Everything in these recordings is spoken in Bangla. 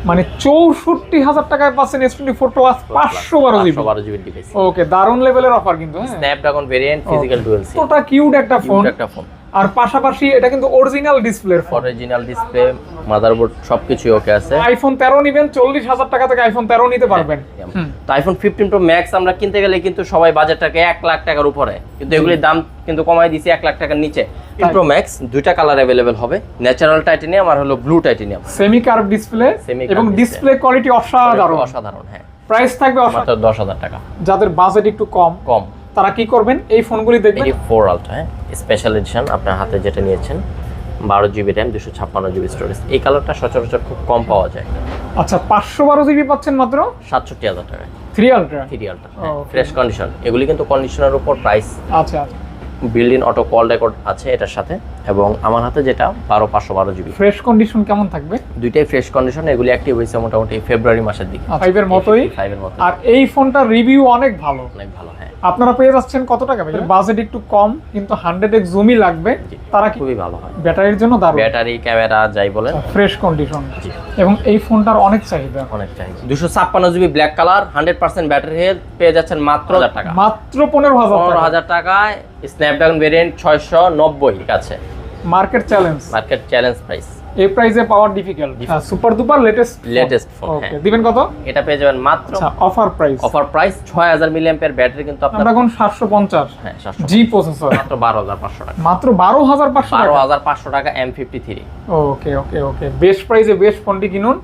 মানে ৬৪,০০০ টাকায় পাচ্ছেন S24 প্লাস 512 জিবি ডিভাইস। ওকে, দারুণ লেভেলের অফার কিন্তু। হ্যাঁ, Snapdragon variant, physical dual SIM, ওটা কিউট একটা ফোন। ফোন। আর পাশাপাশি এটা কিন্তু অরিজিনাল ডিসপ্লের ফোন, অরিজিনাল ডিসপ্লে, মাদারবোর্ড সবকিছু ওকে আছে। আইফোন 13 নেবেন 40,০০০ টাকা থেকে আইফোন 13 নিতে পারবেন। তো আইফোন 15 প্রো ম্যাক্স আমরা কিনতে গেলে কিন্তু সবাই বাজেটটাকে 1 লাখ টাকার উপরে, কিন্তু এগুলির দাম কিন্তু কমাই দিয়েছি 1 লাখ টাকার নিচে। 15 প্রো ম্যাক্স দুইটা কালার अवेलेबल হবে, ন্যাচারাল টাইটানিয়াম আর হলো blue titanium, semi curve display এবং ডিসপ্লে কোয়ালিটি অসাধারণ। হ্যাঁ। প্রাইস থাকবে মাত্র 10,000 টাকা। যাদের বাজেট একটু কম তারা কি করবেন, এই ফোনগুলি দেখবেন। এই 4 আলট্রা, হ্যাঁ, স্পেশাল এডিশন। আপনার হাতে যেটা নিয়েছেন 12 জিবি র‍্যাম, 256 জিবি স্টোরেজ। এই কালারটা সচরাচর খুব কম পাওয়া যায়। আচ্ছা, 512 জিবি পাচ্ছেন মাত্র 67,000 টাকায়। 3 আলট্রা, ফ্রেশ কন্ডিশন। এগুলি কিন্তু কন্ডিশনের উপর প্রাইস। আচ্ছা, build in auto call record আছে এটার সাথে, এবং আমার হাতে যেটা 512 জিবি। ফ্রেশ কন্ডিশন কেমন থাকবে? দুইটাই ফ্রেশ কন্ডিশন। এগুলি অ্যাক্টিভ হয়েছে মোটামুটি ফেব্রুয়ারি মাসের দিকে। 5 এর মতোই। আর এই ফোনটার রিভিউ অনেক ভালো, হ্যাঁ। আপনারা পেয়ে যাচ্ছেন কত টাকা? বাজেট একটু কম কিন্তু 100x জুমই লাগবে, তারা খুবই ভালো হয়। ব্যাটারির জন্য দারুণ, ব্যাটারি, ক্যামেরা যাই বলেন, ফ্রেশ কন্ডিশন। এবং এই ফোনটার অনেক চাহিদা। 256 GB black colour, 100% battery health পেয়ে যাচ্ছেন মাত্র 1000 টাকা। মাত্র 15,000 টাকায় স্ন্যাপড্রাগন ভেরিয়েন্ট 690 আছে। Market challenge price. এই প্রাইসে পাওয়ার difficult. Super duper latest phone. Okay, দিবেন কত? এটা পেয়ে যাবেন মাত্র, অফার প্রাইস 6000 মিলিঅ্যাম্পিয়ার ব্যাটারি, কিন্তু আপনারা এখন 750 জি প্রসেসর, মাত্র 12,500 টাকা। মাত্র 12,500 টাকা M53। ওকে, বেস্ট প্রাইসে বেস্ট ফোনটি কিনুন,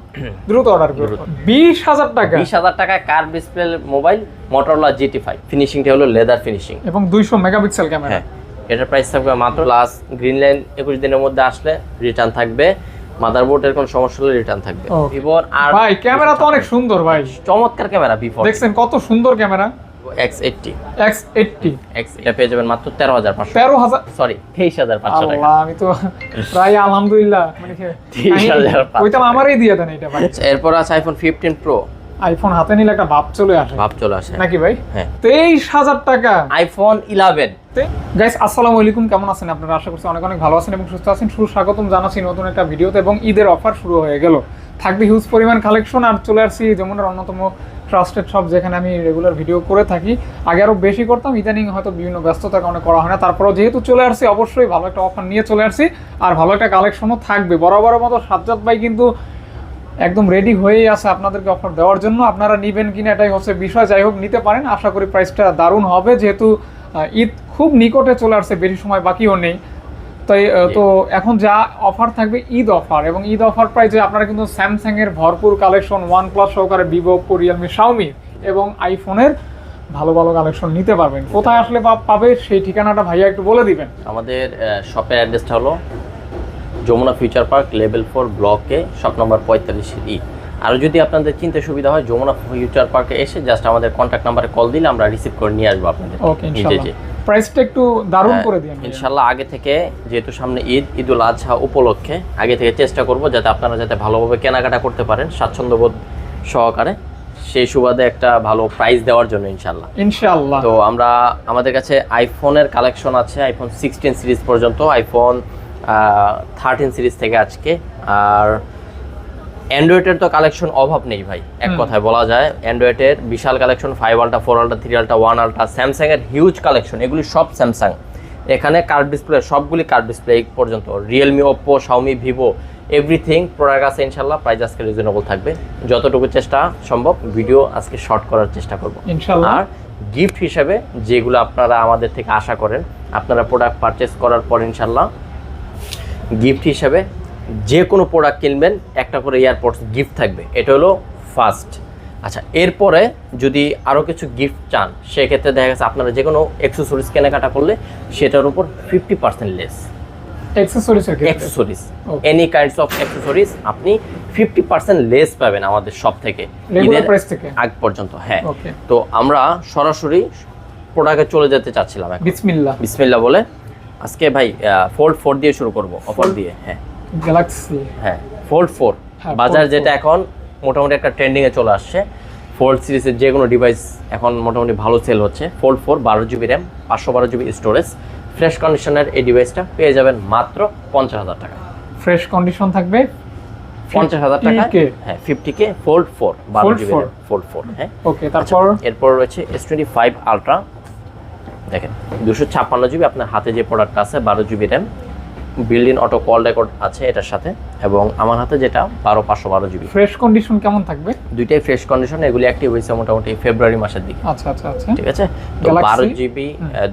দ্রুত অর্ডার করুন। 20,000 টাকায় curve display mobile Motorola GT5, ফিনিশিংটা হলো লেদার ফিনিশিং এবং 200 মেগাপিক্সেল ক্যামেরা। এটার প্রাইস থাকবে মাত্র লাস্ট গ্রিন লাইন 21 দিনের মধ্যে আসলে রিটার্ন থাকবে। মাদারবোর্ডের কোন সমস্যা হলে রিটার্ন থাকবে। ভিভোর আর ভাই ক্যামেরা তো অনেক সুন্দর ভাই, চমৎকার ক্যামেরা। ভিভো দেখছেন কত সুন্দর ক্যামেরা। X80 এটা পেয়ে যাবেন মাত্র 13,500 সরি 23,500 টাকা। আমি তো প্রায় আলহামদুলিল্লাহ মানে 23,500 ওইটা আমারই দিয়ে দেন এটা ভাই। এরপর আছে আইফোন 15 প্রো। আইফোন হাতে নিলে একটা ভাব চলে আসে নাকি ভাই? হ্যাঁ, 23,000 টাকা আইফোন 11। গাইস আসসালামু আলাইকুম, কেমন আছেন আপনারা? আশা করছি অনেক ভালো আছেন এবং সুস্থ আছেন। সুস্বাগতম জানাচ্ছি নতুন একটা ভিডিওতে। এবং ঈদের অফার শুরু হয়ে গেল, থাকবে হিউজ পরিমাণ কালেকশন। আর চলে আসছি যমুনার অন্যতম ট্রাস্টেড শপ, যেখানে আমি রেগুলার ভিডিও করে থাকি। আগে আরও বেশি করতাম, ইদানিং হয়তো বিভিন্ন ব্যস্ততার কারণে করা হয় না। তারপরেও যেহেতু চলে আসছি, অবশ্যই ভালো একটা অফার নিয়ে চলে আসছি, আর ভালো একটা কালেকশনও থাকবে। বরাবরের মতো সাজ্জাদ ভাই কিন্তু একদম রেডি হয়েই আছে আপনাদেরকে অফার দেওয়ার জন্য। আপনারা নিবেন কিনা এটাই হচ্ছে বিষয়। যাই হোক, নিতে পারেন। আশা করি প্রাইসটা দারুণ হবে, যেহেতু ঈদ খুব নিকটে চলে আসছে, বেশি সময় বাকিও নেই। তাই তো এখন যা অফার থাকবে ঈদ অফার, এবং ঈদ অফার প্রাইসে আপনারা কিন্তু স্যামসাংয়ের ভরপুর কালেকশন, OnePlus সহকারে ভিভো, ওপো, রিয়েলমি, শাওমি এবং আইফোনের ভালো কালেকশন নিতে পারবেন। কোথায় আসলে পাবে সেই ঠিকানাটা ভাইয়া একটু বলে দিবেন। আমাদের শপের অ্যাড্রেসটা হলো যমুনা ফিউচার পার্ক লেভেল 4 ব্লকে, শপ নম্বর 45E। আর যদি আপনাদের চিনতে সুবিধা হয়, যমুনা ফিউচার পার্কে এসে জাস্ট আমাদের কন্ট্যাক্ট নাম্বারে কল দিলে আমরা রিসিভ করে নিয়ে আসবো আপনাদের। ওকে, ইনশাআল্লাহ প্রাইসটা একটু দারুণ করে দিন ইনশাআল্লাহ। আগে থেকে যেহেতু সামনে ঈদুল আজহা উপলক্ষে আগে থেকে চেষ্টা করব যাতে আপনারা ভালোভাবে কেনাকাটা করতে পারেন স্বাচ্ছন্দ্যবোধ সহকারে, সেই সুবাদে একটা ভালো প্রাইস দেওয়ার জন্য ইনশাআল্লাহ। তো আমাদের কাছে আইফোনের কালেকশন আছে আইফোন 16 সিরিজ পর্যন্ত, আইফোন 13 সিরিজ থেকে আজকে। আর অ্যান্ড্রয়েডের তো কালেকশন অভাব নেই ভাই, এক কথায় বলা যায়। অ্যান্ড্রয়েডের বিশাল collection, 5 ultra, 4 ultra, 3 ultra, 1 ultra. স্যামসাংয়ের হিউজ কালেকশন, এগুলি সব স্যামসাং। এখানে কার্ভ ডিসপ্লে, সবগুলি কার্ভ ডিসপ্লে পর্যন্ত। Realme, Oppo, Xiaomi, Vivo, everything product আছে ইনশাল্লাহ। প্রাইস আজকে রিজনেবল থাকবে, যতটুকু চেষ্টা সম্ভব ভিডিও আজকে শর্ট করার চেষ্টা করবো ইনশাল্লাহ। আর গিফট হিসেবে যেগুলো আপনারা আমাদের থেকে আশা করেন, আপনারা প্রোডাক্ট পারচেস করার পর ইনশাল্লাহ গিফট হিসেবে যে কোনো প্রোডাক্ট কিনবেন একটা করে এয়ারপডস গিফট থাকবে, এটা হলো ফার্স্ট। আচ্ছা, এরপরে যদি আরও কিছু গিফট চান, সেক্ষেত্রে দেখা গেছে আপনারা যে কোনো অ্যাক্সেসরিজ কেনাকাটা করলে সেটার উপর 50% less. Accessories any kinds of accessories আপনি 50% লেস পাবেন আমাদের শপ থেকে ঈদের আগ পর্যন্ত। হ্যাঁ, তো আমরা সরাসরি প্রোডাক্টে চলে যেতে চাচ্ছিলাম। বিসমিল্লাহ বলে আজকে ভাই ফোল্ড 4 দিয়ে শুরু করব, অফার দিয়ে। হ্যাঁ, গ্যালাক্সি, হ্যাঁ ফোল্ড 4 বাজার যেটা এখন মোটামুটি একটা ট্রেন্ডিংয়ে চলে আসছে। ফোল্ড সিরিজের যে কোনো ডিভাইস এখন মোটামুটি ভালো সেল হচ্ছে। Fold 4 12 GB RAM, 512 GB storage, fresh কন্ডিশনের এই ডিভাইসটা পেয়ে যাবেন মাত্র 50,000 টাকা। ফ্রেশ কন্ডিশন থাকবে, 50,000 টাকা, হ্যাঁ 50K Fold 4 12 GB Fold 4, হ্যাঁ ওকে। তারপর এরপর রয়েছে S25 Ultra, দেখেন 256 GB, আপনার হাতে যে প্রোডাক্ট আছে 12 GB RAM, build in auto call record আছে এটার সাথে, এবং আমার হাতে যেটা 512 GB। ফ্রেশ কন্ডিশন কেমন থাকবে? দুইটাই ফ্রেশ কন্ডিশন, এগুলি অ্যাক্টিভ হয়েছে মোটামুটি ফেব্রুয়ারি মাসের দিকে। আচ্ছা আচ্ছা আচ্ছা, ঠিক আছে। তো 12 GB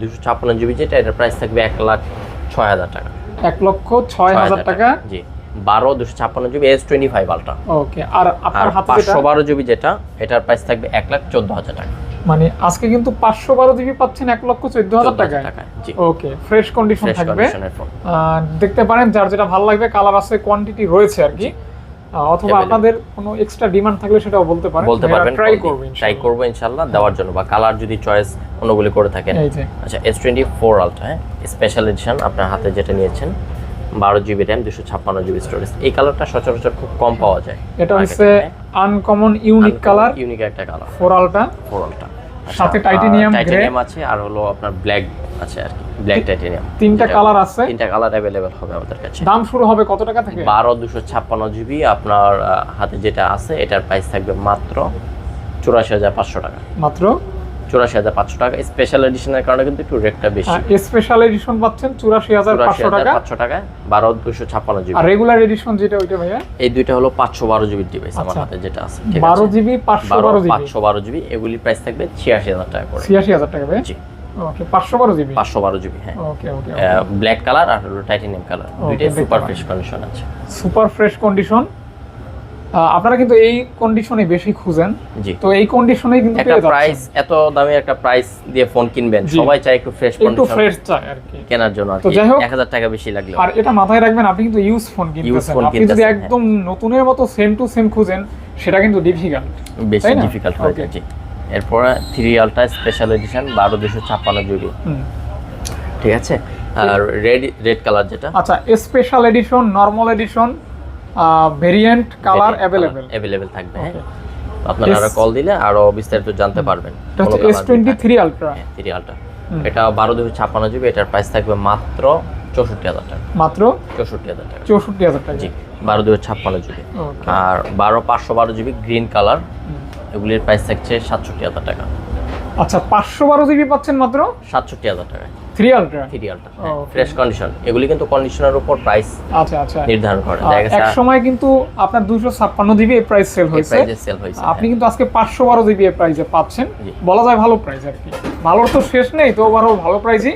256 GB যেটা, এটার প্রাইস থাকবে 1,06,000 টাকা। 1,06,000 টাকা, জি। 12 256 GB S25 Ultra। ওকে। আর আপনার হাতে যেটা 512 GB যেটা, এটার প্রাইস থাকবে 1,14,000 টাকা। মানে আজকে কিন্তু 512 জিবি পাচ্ছেন 1,14,000 টাকায়। জি। ওকে, ফ্রেশ কন্ডিশন ফ্রেশ থাকবে। কন্ডিশনের ফোন দেখতে পারেন, যার যেটা ভালো লাগবে, কালার আছে, কোয়ান্টিটি রয়েছে আর কি। অথবা আপনাদের কোনো এক্সট্রা ডিমান্ড থাকলে সেটাও বলতে পারেন, ট্রাই করব ইনশাআল্লাহ দেওয়ার জন্য, বা কালার যদি চয়েস অন্যগুলি করে থাকেন। আচ্ছা, S24 Ultra, হ্যাঁ স্পেশাল এডিশন, আপনার হাতে যেটা নিয়েছেন 12 GB RAM 256 GB স্টোরেজ। এই কালারটা সচরাচর খুব কম পাওয়া যায়। এটা হচ্ছে আনকমন ইউনিক কালার, ইউনিক একটা কালার। 4 Ultra, সাথে টাইটানিয়াম আছে, আর হলো আপনার ব্ল্যাক আছে আর কি, ব্ল্যাক টাইটানিয়াম। তিনটা কালার আছে, তিনটা কালার अवेलेबल হবে আমাদের কাছে। দাম শুরু হবে কত টাকা থেকে? 12 256 GB, আপনার হাতে যেটা আছে এটার প্রাইস থাকবে মাত্র 84,500 টাকা। মাত্র 84,500 টাকা। স্পেশাল এডিশনের কারণে কিন্তু একটু রেটটা বেশি। স্পেশাল এডিশন পাচ্ছেন 84,500 টাকা, 500 টাকায় 12 256 GB। আর রেগুলার এডিশন যেটা ওইটা ভাইয়া, এই দুইটা হলো 512 GB ডিভাইস আমার হাতে যেটা আছে। ঠিক আছে, 12 GB 512 GB, এগুলি প্রাইস থাকবে 86,000 টাকা করে। 86,000 টাকা ভাই। জি। ওকে, 512 GB, 512 GB, হ্যাঁ। ওকে ওকে। ব্ল্যাক কালার আর হলো টাইটানিয়াম কালার, দুইটাই সুপার ফ্রেশ কন্ডিশন আছে। Super fresh condition. আপনারা কিন্তু এই কন্ডিশনে বেশি খুঁজেন। জি। তো এই কন্ডিশনেই কিন্তু একটা প্রাইস, এত দামি একটা প্রাইস দিয়ে ফোন কিনবেন, সবাই চায় একটু ফ্রেশ কন্ডিশন, একটু ফ্রেশ চায় আর কি কেনার জন্য। আর তো কি যাই হোক, 1000 টাকা বেশি লাগলো। আর এটা মাথায় রাখবেন, আপনি কিন্তু ইউজ ফোন কিনতেছেন। আপনি যদি একদম নতুনের মতো সেম টু সেম খুঁজেন, সেটা কিন্তু ডিফিকাল্ট, বেশি ডিফিকাল্ট হয়ে যায়। জি। এরপর 3 Ultra স্পেশাল এডিশন 12 256 GB। ঠিক আছে। আর রেড কালার যেটা, আচ্ছা, special edition, normal edition, variant colour available থাকবে। হ্যাঁ, আপনারা কল দিলে আরো বিস্তারিত জানতে পারবেন। এটা হচ্ছে S23 Ultra। 3 Ultra, এটা 12 256 GB, এটার প্রাইস থাকবে মাত্র 64,000 টাকা। মাত্র 64,000 টাকা। 64,000 টাকা। জি। 12 256 GB। আর 12 512 GB গ্রিন কালার, এগুলির প্রাইস থাকছে 67,000 টাকা। আচ্ছা, 512 GB পাচ্ছেন মাত্র 67,000 টাকা। 3 Ultra, ফ্রেশ কন্ডিশন। এগুলি কিন্তু কন্ডিশনের উপর প্রাইস আচ্ছা আচ্ছা নির্ধারণ করে। এক সময় কিন্তু আপনার 256 GB এর প্রাইস সেল হয়েছে, আপনি কিন্তু আজকে 512 GB এর প্রাইসে পাচ্ছেন। বলা যায় ভালো প্রাইস আর কি, ভালোর তো শেষ নেই, তো ওভারঅল ভালো প্রাইসই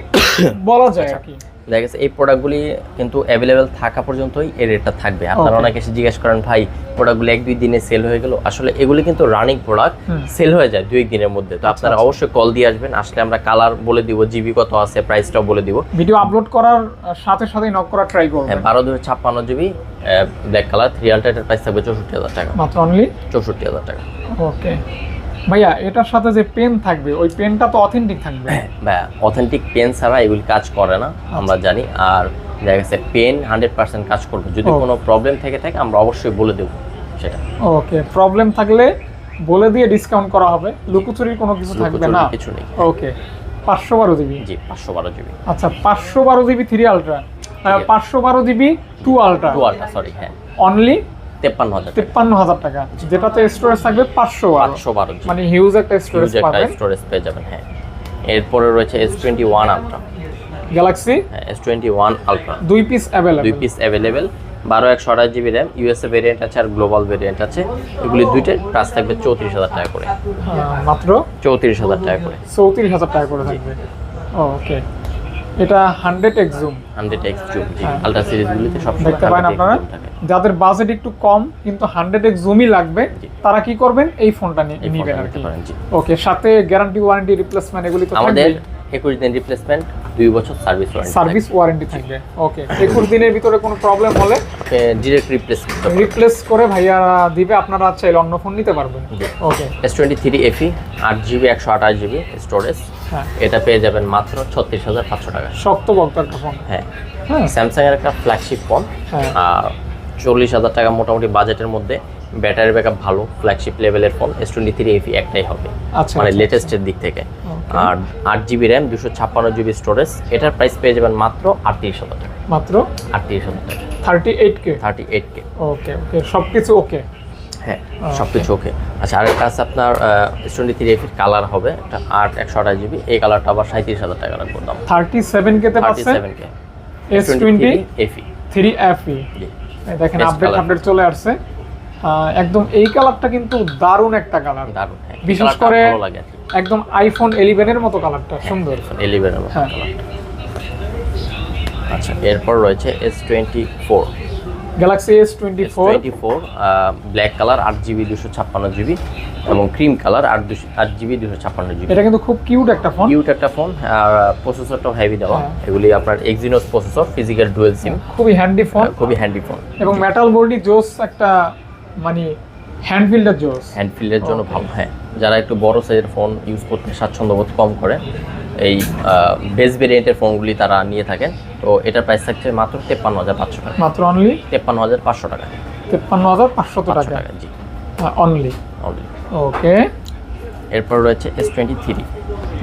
বলা যায় আর কি। দেখা গেছে এই প্রোডাক্টগুলি কিন্তু অ্যাভেলেবেল থাকা পর্যন্তই এর রেটটা থাকবে। আপনারা অনেকে এসে জিজ্ঞেস করেন, ভাই প্রোডাক্টগুলো 1-2 দিনে সেল হয়ে গেল। আসলে এগুলি কিন্তু রানিং প্রোডাক্ট, সেল হয়ে যায় 2-1 দিনের মধ্যে। তো আপনারা অবশ্যই কল দিয়ে আসবেন, আসলে আমরা কালার বলে দিব, জিবি কত আছে, প্রাইসটাও বলে দিব। ভিডিও আপলোড করার সাথে সাথে নক করা ট্রাই করবেন। হ্যাঁ, 12 256 GB ব্ল্যাক কালার 3 Ultra, এর প্রাইস থাকবে 64,000 টাকা। মাত্র অনলি 64,000 টাকা। ওকে ভাইয়া, এটার সাথে যে পেন থাকবে, ওই পেনটা তো অথেন্টিক থাকবে? ভাইয়া, অথেন্টিক পেন ছাড়া এগুলি কাজ করে না, আমরা জানি। আর দেখা গেছে পেন 100% কাজ করবে। যদি কোনো প্রবলেম থেকে থাকে আমরা অবশ্যই বলে দেব সেটা। ওকে, প্রবলেম থাকলে বলে দিয়ে ডিসকাউন্ট করা হবে, লুকোচুরির কোনো কিছু থাকবে না? কিছু নেই। ওকে, 512 GB। জি, 512 GB। আচ্ছা, 512 GB 3 Ultra, 512 GB 2 Ultra, sorry, হ্যাঁ, অনলি 53,000 টাকা, যেটাতে স্টোরেজ থাকবে 512 GB, মানে হিউজ একটা স্টোরেজ পাবেন, স্টোরেজ পেয়ে যাবেন। হ্যাঁ, এরপরে রয়েছে S21 Ultra, Galaxy S21 Ultra, 2 piece available, 12/128 GB RAM, USA variant আছে আর গ্লোবাল ভেরিয়েন্ট আছে। এগুলি দুইটার প্রাইস থাকবে 34,000 টাকা করে। মাত্র 34,000 টাকা করে। 34,000 টাকা করে থাকবে। ওকে, এটা 100x জুম, 100x জুম। জি, আলট্রা সিরিজগুলিতে সব সময় দেখতে পারেন আপনারা। যাদের বাজেট একটু কম কিন্তু 100x জুমই লাগবে, তারা কি করবেন, এই ফোনটা নেবেন আর কি। ওকে, সাথে গ্যারান্টি, ওয়ারেন্টি, রিপ্লেসমেন্ট এগুলি তো আমাদের 21 দিন রিপ্লেসমেন্ট, 2 বছর সার্ভিস ওয়ারেন্টি থাকবে। ওকে, 21 দিনের ভিতরে কোনো প্রবলেম হলে ডাইরেক্ট রিপ্লেস করে ভাইয়া দিবে, আপনারা চাইলে অন্য ফোন নিতে পারবেন। ওকে, S23 FE 8GB 128 GB storage, এটা পেয়ে যাবেন মাত্র 36,500 টাকা। শক্ত বক্ত একটা ফোন। হ্যাঁ, স্যামসাং এর একটা ফ্ল্যাগশিপ ফোন, আর 40,000 টাকা মোটামুটি বাজেটের মধ্যে, ব্যাটারি ব্যাকআপ ভালো, ফ্ল্যাগশিপ লেভেলের ফোন। S23 FE একটাই হবে, মানে লেটেস্টের দিক থেকে। আর 8GB RAM 256 GB স্টোরেজ, এটার প্রাইস পেয়ে যাবেন মাত্র 38,000 টাকা। মাত্র 38,000 টাকা। 38K 38K। ওকে ওকে, সবকিছু ওকে। হ্যাঁ সবকিছু ওকে। আচ্ছা আরেকটা আছে আপনার S23 FE কালার হবে একটা 8 128 GB, এই কালারটা আবার 37,000 টাকা রাখবো দাম। 37K তে পাচ্ছেন 37K S23 FE 3FE। জি এই দেখেন Best আপডেট color। আপডেট চলে আসছে। একদম এই কালারটা কিন্তু দারুণ একটা কালার, দারুণ। হ্যাঁ বিশেষ কালারটা করে ভালো লাগে আর কি। একদম আইফোন 11 এর মতো কালারটা, সুন্দর। 11 এর মতো হ্যাঁ। কালারটা। আচ্ছা এরপর রয়েছে S24 Galaxy S24 black colour 8GB 256GB এবং ক্রিম কালার 8GB 256GB। এটা কিন্তু খুব কিউট একটা ফোন। কিউট একটা ফোন, আর প্রসেসরটাও হেভি দেওয়া। এগুলি আপনার এক্সিনোস প্রসেসর, ফিজিক্যাল ডুয়েল সিম, খুবই হ্যান্ডি ফোন, খুবই হ্যান্ডি ফোন এবং মেটাল বডি জোস একটা, মানে হ্যান্ড ফিল্ডার জোস। হ্যান্ড ফিল্ডের জন্য ভালো। হ্যাঁ যারা একটু বড় সাইজের ফোন ইউজ করতে স্বাচ্ছন্দ্যবোধ কম করে, এই বেস ভেরিয়েন্টের ফোনগুলি তারা নিয়ে থাকেন। তো এটার প্রাইস থাকছে মাত্র 53,500 টাকা। মাত্র অনলি 53,500 টাকা। 53,500 500 টাকা টাকা জি অনলি। অলরেডি। ওকে, এরপর রয়েছে S23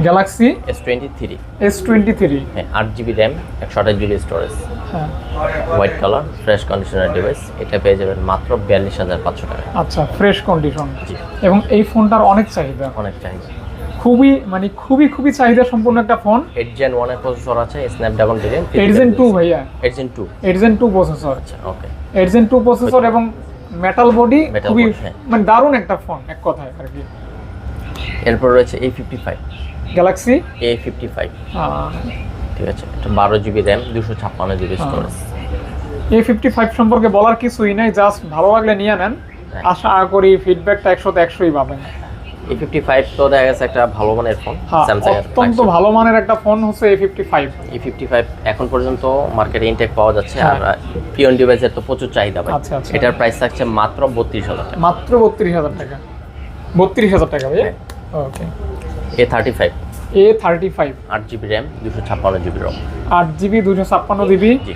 গ্যালাক্সি S23 S23। হ্যাঁ 8GB র্যাম 128GB স্টোরেজ, হ্যাঁ white colour, fresh conditioner device. এটা পেয়ে যাবেন মাত্র 42,500 টাকা। আচ্ছা, ফ্রেশ কন্ডিশন। জি এবং এই ফোনটার অনেক চাহিদা, অনেক চাহিদা, খুবই মানে খুবই চাহিদা সম্পূর্ণ একটা ফোন। 8 Gen 1 এর প্রসেসর আছে, স্ন্যাপড্রাগন ভেরিয়েন্ট। 8 Gen 2 ভাইয়া, 8 Gen 2 8 Gen 2 প্রসেসর। আচ্ছা ওকে, 8 Gen 2 প্রসেসর এবং মেটাল বডি, Metal খুবই body, হ্যাঁ। মানে দারুণ একটা ফোন এক কথায় আর কি। এরপর রয়েছে A55 গ্যালাক্সি A55 ঠিক আছে, এটা 12GB RAM 256GB storage. A55 সম্পর্কে বলার কিছুই নাই, জাস্ট ভালো লাগলে নিয়ে নেন। হ্যাঁ। আশা করি ফিডব্যাকটা 100 তে 100ই পাবেন। A55 তো দেখা গেছে একটা ভালো মানের ফোন, হ্যাঁ, স্যামসাং এর অত্যন্ত ভালো মানের একটা ফোন হচ্ছে A55। A55 এখন পর্যন্ত মার্কেটে ইনটেক পাওয়া যাচ্ছে, হ্যাঁ। আর পিওন ডিভাইসের তো প্রচুর চাহিদা ভাই। আচ্ছা, আচ্ছা। এটার প্রাইস থাকছে মাত্র 32,000 টাকা। মাত্র 32,000 টাকা। 32,000 টাকা ভাইয়া। হ্যাঁ। ওকে, A35 A35 8GB RAM 256GB রম। 8GB 256GB, জি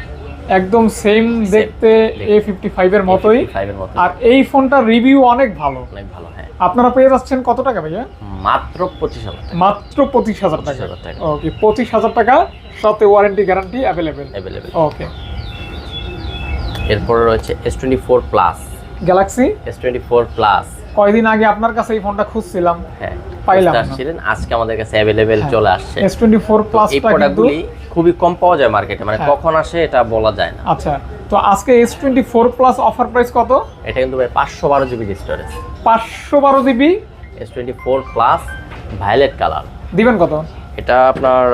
একদম সেম দেখতে A55 এর মতোই। A55 এর মতো, আর এই ফোনটার রিভিউ অনেক ভালো। অনেক ভালো। হ্যাঁ আপনারা পেয়ে যাচ্ছেন কত টাকা ভাইয়া? মাত্র 25,000 টাকা। মাত্র 25,000 টাকা। 25,000 টাকা। ওকে, 25,000 টাকা, সাথে ওয়ারেন্টি গ্যারান্টি অ্যাভেলেবেল। ওকে, এরপরে রয়েছে S24 plus Galaxy S24 plus. কয়দিন আগে আপনার কাছে এই ফোনটা খুঁজছিলাম, হ্যাঁ পাইলাম না। আসছিলেন, আজকে আমাদের কাছে অ্যাভেলেবেল চলে আসছে। S24 এই প্লাসটা কিন্তু, প্রোডাক্টগুলি খুবই কম পাওয়া যায় মার্কেটে, মানে হ্যাঁ। কখন আসে এটা বলা যায় না। আচ্ছা, তো আজকে S24 প্লাস অফার প্রাইস কত? এটা কিন্তু ভাই 512GB storage, 512GB S24 plus violet colour. দিবেন কত? এটা আপনার